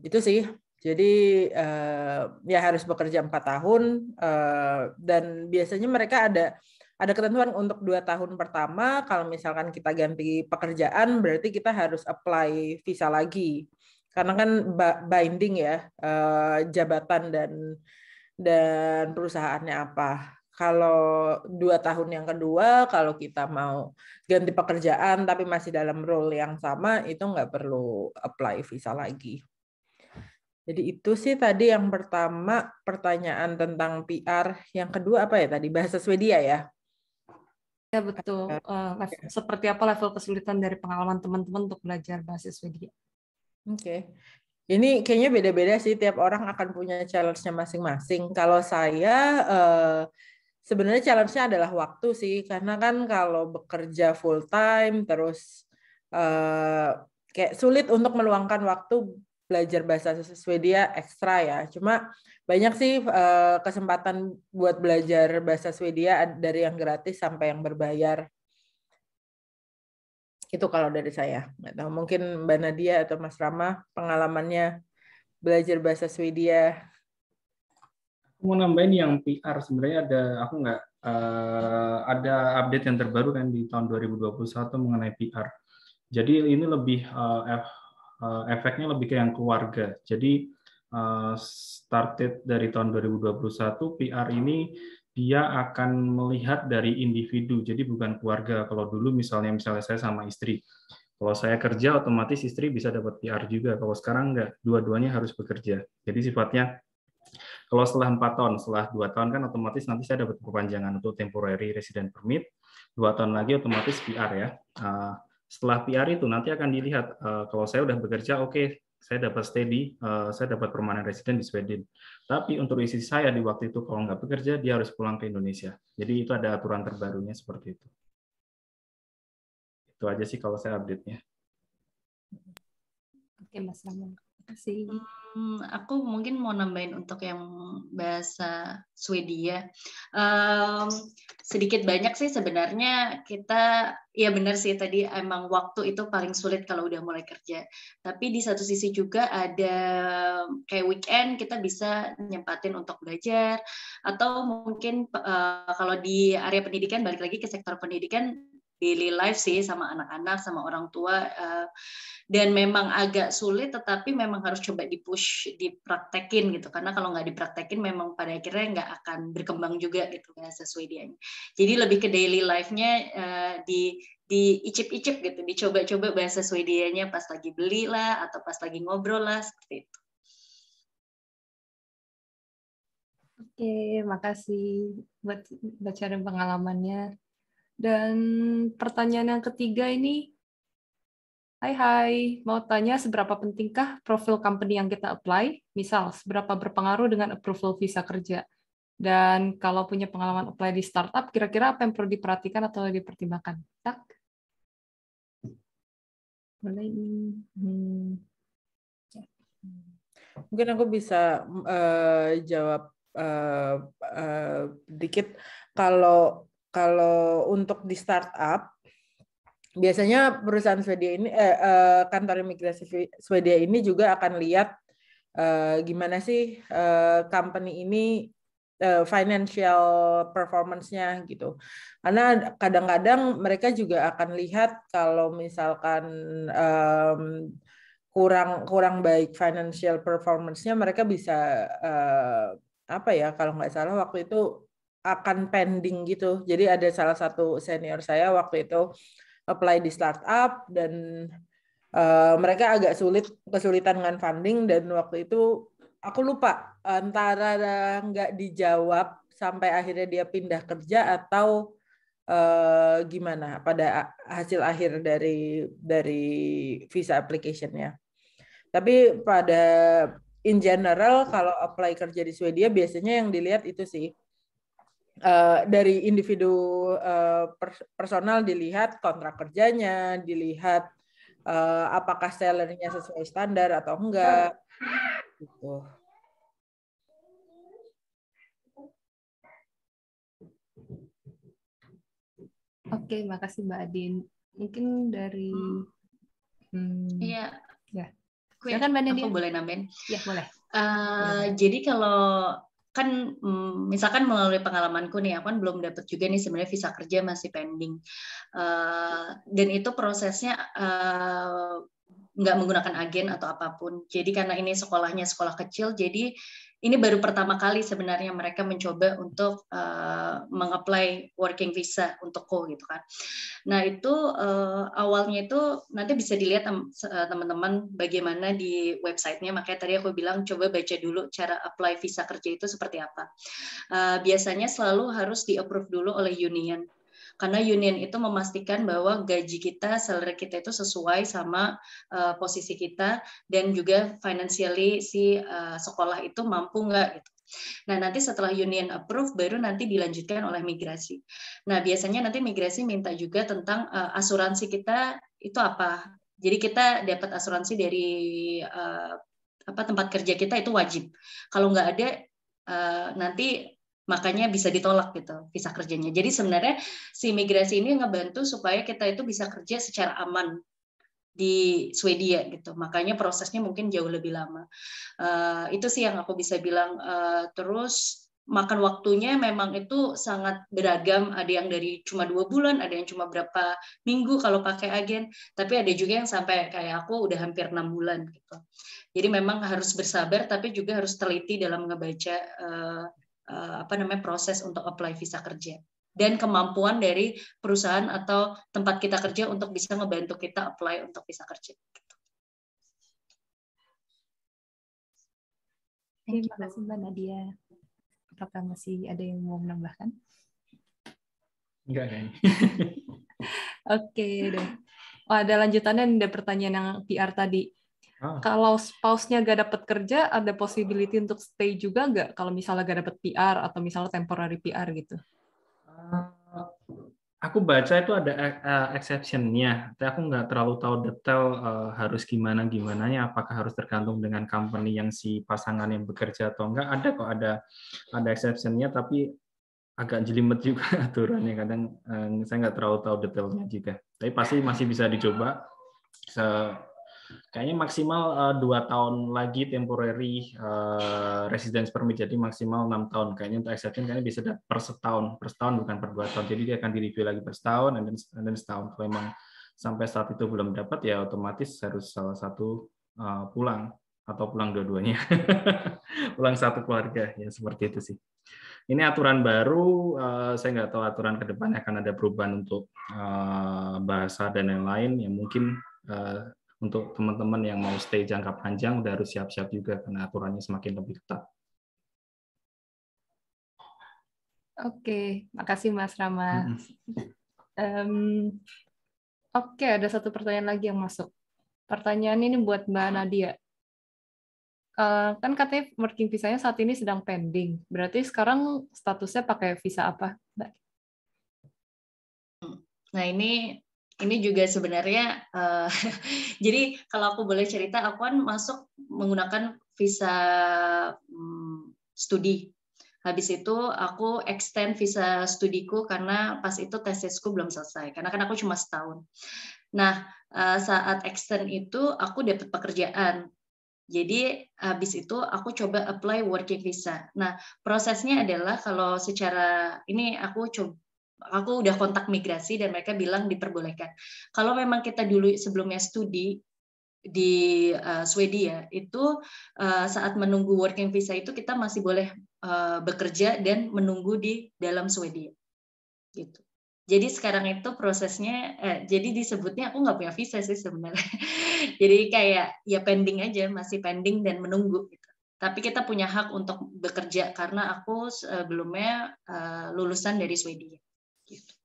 Itu sih. Jadi ya harus bekerja 4 tahun dan biasanya mereka ada ketentuan untuk 2 tahun pertama. Kalau misalkan kita ganti pekerjaan, berarti kita harus apply visa lagi. Karena kan binding ya jabatan dan perusahaannya apa. Kalau 2 tahun yang kedua, kalau kita mau ganti pekerjaan tapi masih dalam role yang sama, itu nggak perlu apply visa lagi. Jadi itu sih tadi yang pertama, pertanyaan tentang PR. Yang kedua apa ya tadi? Bahasa Swedia ya? Ya betul. Seperti apa level kesulitan dari pengalaman teman-teman untuk belajar bahasa Swedia? Oke. Ini kayaknya beda-beda sih, tiap orang akan punya challenge-nya masing-masing. Kalau saya sebenarnya challenge-nya adalah waktu sih, karena kan kalau bekerja full time terus kayak sulit untuk meluangkan waktu belajar bahasa Swedia ekstra ya. Cuma banyak sih kesempatan buat belajar bahasa Swedia dari yang gratis sampai yang berbayar. Itu kalau dari saya. Nggak tahu, mungkin Mbak Nadia atau Mas Rama pengalamannya belajar bahasa Swedia. Mau nambahin yang PR, sebenarnya aku nggak ada update yang terbaru kan di tahun 2021 mengenai PR. Jadi ini lebih efeknya lebih ke yang keluarga. Jadi started dari tahun 2021, PR ini dia akan melihat dari individu, jadi bukan keluarga. Kalau dulu misalnya saya sama istri, kalau saya kerja otomatis istri bisa dapat PR juga. Kalau sekarang enggak, dua-duanya harus bekerja. Jadi sifatnya kalau setelah 4 tahun, setelah 2 tahun kan otomatis nanti saya dapat perpanjangan untuk temporary resident permit, 2 tahun lagi otomatis PR ya. Setelah PR itu nanti akan dilihat kalau saya udah bekerja, oke, saya dapat steady, saya dapat permanent resident di Sweden. Tapi untuk istri saya di waktu itu kalau nggak bekerja, dia harus pulang ke Indonesia. Jadi itu ada aturan terbarunya seperti itu. Itu aja sih kalau saya update-nya. Oke, Mas Rama. Terima kasih. Aku mungkin mau nambahin untuk yang bahasa Swedia. Sedikit banyak sih sebenarnya kita, ya benar sih tadi emang waktu itu paling sulit kalau udah mulai kerja. Tapi di satu sisi juga ada kayak weekend kita bisa nyempatin untuk belajar, atau mungkin kalau di area pendidikan, balik lagi ke sektor pendidikan, daily life sih sama anak-anak, sama orang tua. Dan memang agak sulit, tetapi memang harus coba dipush, dipraktekin gitu. Karena kalau nggak dipraktekin, memang pada akhirnya nggak akan berkembang juga gitu bahasa Swedianya. Jadi lebih ke daily life-nya diicip-icip gitu, dicoba-coba bahasa Swedianya pas lagi beli lah, atau pas lagi ngobrol lah, seperti itu. Oke, makasih buat sharing pengalamannya. Dan pertanyaan yang ketiga ini, Hai, mau tanya seberapa pentingkah profil company yang kita apply? Misal, seberapa berpengaruh dengan approval visa kerja? Dan kalau punya pengalaman apply di startup, kira-kira apa yang perlu diperhatikan atau dipertimbangkan? Tak? Boleh. Mungkin aku bisa jawab dikit. Kalau untuk di startup, biasanya perusahaan Swedia ini, kantor imigrasi Swedia ini juga akan lihat gimana sih company ini financial performance-nya gitu. Karena kadang-kadang mereka juga akan lihat kalau misalkan kurang baik financial performance-nya, mereka bisa apa ya, kalau nggak salah waktu itu akan pending gitu. Jadi ada salah satu senior saya waktu itu apply di startup dan mereka agak kesulitan dengan funding, dan waktu itu aku lupa antara nggak dijawab sampai akhirnya dia pindah kerja atau gimana pada hasil akhir dari visa application-nya. Tapi in general kalau apply kerja di Swedia biasanya yang dilihat itu sih. Dari individu personal dilihat kontrak kerjanya, dilihat apakah salary-nya sesuai standar atau enggak. Gitu. Oke, makasih Mbak Adin. Mungkin dari Iya. Ya. Silakan Mbak Nadia. Aku boleh nambahin? Ya, boleh. Jadi kalau kan misalkan melalui pengalamanku nih, aku kan belum dapat juga nih sebenarnya visa kerja, masih pending. Dan itu prosesnya nggak menggunakan agen atau apapun. Jadi karena ini sekolahnya sekolah kecil, jadi ini baru pertama kali sebenarnya mereka mencoba untuk meng-apply working visa untuk gitu kan. Nah itu awalnya itu nanti bisa dilihat teman-teman bagaimana di websitenya. Makanya tadi aku bilang coba baca dulu cara apply visa kerja itu seperti apa. Biasanya selalu harus di-approve dulu oleh union. Karena union itu memastikan bahwa gaji kita, salary kita itu sesuai sama posisi kita, dan juga financially si sekolah itu mampu nggak gitu. Nah, nanti setelah union approve, baru nanti dilanjutkan oleh migrasi. Nah, biasanya nanti migrasi minta juga tentang asuransi kita itu apa. Jadi kita dapat asuransi dari tempat kerja kita itu wajib. Kalau nggak ada, nanti makanya bisa ditolak gitu visa kerjanya. Jadi sebenarnya si migrasi ini ngebantu supaya kita itu bisa kerja secara aman di Swedia gitu. Makanya prosesnya mungkin jauh lebih lama. Itu sih yang aku bisa bilang. Terus makan waktunya memang itu sangat beragam. Ada yang dari cuma 2 bulan, ada yang cuma berapa minggu kalau pakai agen. Tapi ada juga yang sampai kayak aku udah hampir 6 bulan gitu. Jadi memang harus bersabar, tapi juga harus teliti dalam ngebaca proses untuk apply visa kerja dan kemampuan dari perusahaan atau tempat kita kerja untuk bisa ngebantu kita apply untuk visa kerja. Terima kasih Mbak Nadia. Apakah masih ada yang mau menambahkan? Enggak kayaknya. Oke deh. Oh, ada lanjutannya, ada pertanyaan yang PR tadi. Kalau spouse-nya nggak dapat kerja, ada possibility untuk stay juga nggak? Kalau misalnya nggak dapat PR atau misalnya temporary PR gitu? Aku baca itu ada exception-nya, tapi aku nggak terlalu tahu detail harus gimana-gimananya, apakah harus tergantung dengan company yang si pasangan yang bekerja atau enggak. Ada kok, ada exception-nya, tapi agak jelimet juga aturannya. Kadang saya nggak terlalu tahu detailnya juga. Tapi pasti masih bisa dicoba. Kayaknya maksimal 2 tahun lagi temporary residence permit, jadi maksimal 6 tahun. Kayaknya untuk exception kayaknya bisa per setahun bukan per 2 tahun. Jadi dia akan direview lagi per setahun, dan setahun. Kalau memang sampai saat itu belum dapat, ya otomatis harus salah satu pulang atau pulang dua-duanya. Pulang satu keluarga, ya seperti itu sih. Ini aturan baru, saya nggak tahu aturan ke depannya akan ada perubahan untuk bahasa dan lain-lain. Ya mungkin untuk teman-teman yang mau stay jangka panjang udah harus siap-siap juga karena aturannya semakin lebih ketat. Oke, makasih Mas Rama. Oke, ada satu pertanyaan lagi yang masuk. Pertanyaan ini buat Mbak Nadia. Kan katanya working visa-nya saat ini sedang pending. Berarti sekarang statusnya pakai visa apa, Mbak? Nah, ini juga sebenarnya jadi kalau aku boleh cerita, aku kan masuk menggunakan visa studi. Habis itu aku extend visa studiku karena pas itu tesisku belum selesai. Karena kan aku cuma setahun. Nah, saat extend itu aku dapat pekerjaan. Jadi habis itu aku coba apply working visa. Nah, prosesnya adalah kalau secara ini aku udah kontak migrasi dan mereka bilang diperbolehkan. Kalau memang kita dulu sebelumnya studi di Swedia itu saat menunggu working visa itu kita masih boleh bekerja dan menunggu di dalam Swedia. Gitu. Jadi sekarang itu prosesnya, jadi disebutnya aku nggak punya visa sih sebenarnya. Jadi kayak ya pending aja, masih pending dan menunggu. Gitu. Tapi kita punya hak untuk bekerja karena aku sebelumnya lulusan dari Swedia. Gitu.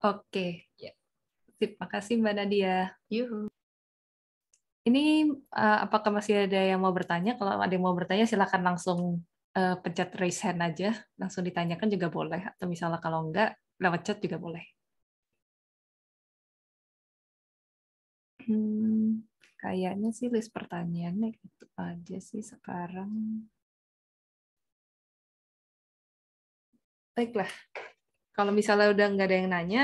Oke, ya. Terima kasih Mbak Nadia. Yuhu. Ini apakah masih ada yang mau bertanya? Kalau ada yang mau bertanya, silakan langsung pencet raise hand aja, langsung ditanyakan juga boleh. Atau misalnya kalau enggak, lewat chat juga boleh. Kayaknya sih list pertanyaannya gitu aja sih sekarang. Baiklah, kalau misalnya udah nggak ada yang nanya,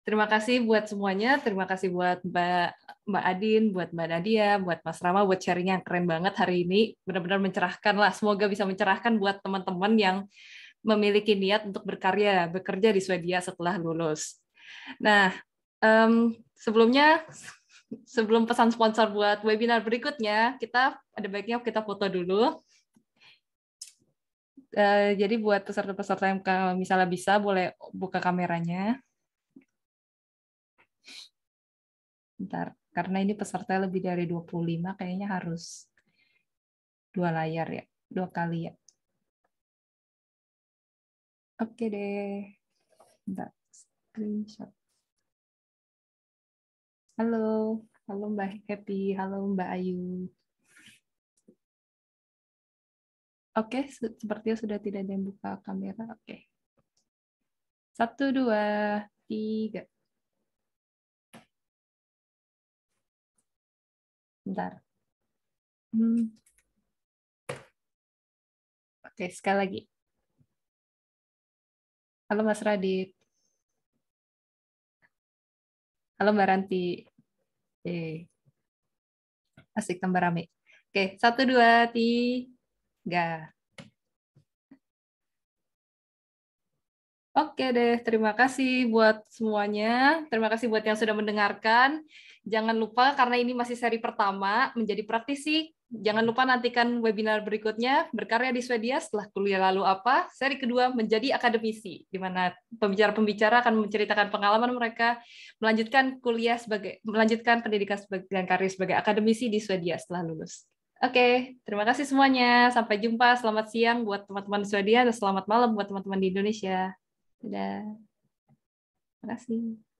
terima kasih buat semuanya. Terima kasih buat Mbak Adin, buat Mbak Nadia, buat Mas Rama, buat sharing yang keren banget hari ini. Benar-benar mencerahkan lah. Semoga bisa mencerahkan buat teman-teman yang memiliki niat untuk bekerja di Swedia setelah lulus. Nah, sebelum pesan sponsor buat webinar berikutnya, ada baiknya kita foto dulu. Jadi buat peserta-peserta yang misalnya bisa, boleh buka kameranya. Bentar, karena ini peserta lebih dari 25, kayaknya harus 2 layar ya, 2 kali ya. Oke deh. Bentar, screenshot. Halo Mbak Happy, halo Mbak Ayu. Oke, sepertinya sudah tidak ada yang buka kamera. Oke. 1, 2, 3. Bentar. Oke, sekali lagi. Halo Mas Radit. Halo Mbak Ranti. Asik, tambah rame. Oke, 1, 2, 3. Oke deh, terima kasih buat semuanya. Terima kasih buat yang sudah mendengarkan. Jangan lupa, karena ini masih seri pertama, menjadi praktisi. Jangan lupa nantikan webinar berikutnya, berkarya di Swedia setelah kuliah lalu apa. Seri kedua, menjadi akademisi, di mana pembicara-pembicara akan menceritakan pengalaman mereka melanjutkan melanjutkan pendidikan dan karir sebagai akademisi di Swedia setelah lulus. Oke, terima kasih semuanya. Sampai jumpa. Selamat siang buat teman-teman di Swedia dan selamat malam buat teman-teman di Indonesia. Dadah. Terima kasih.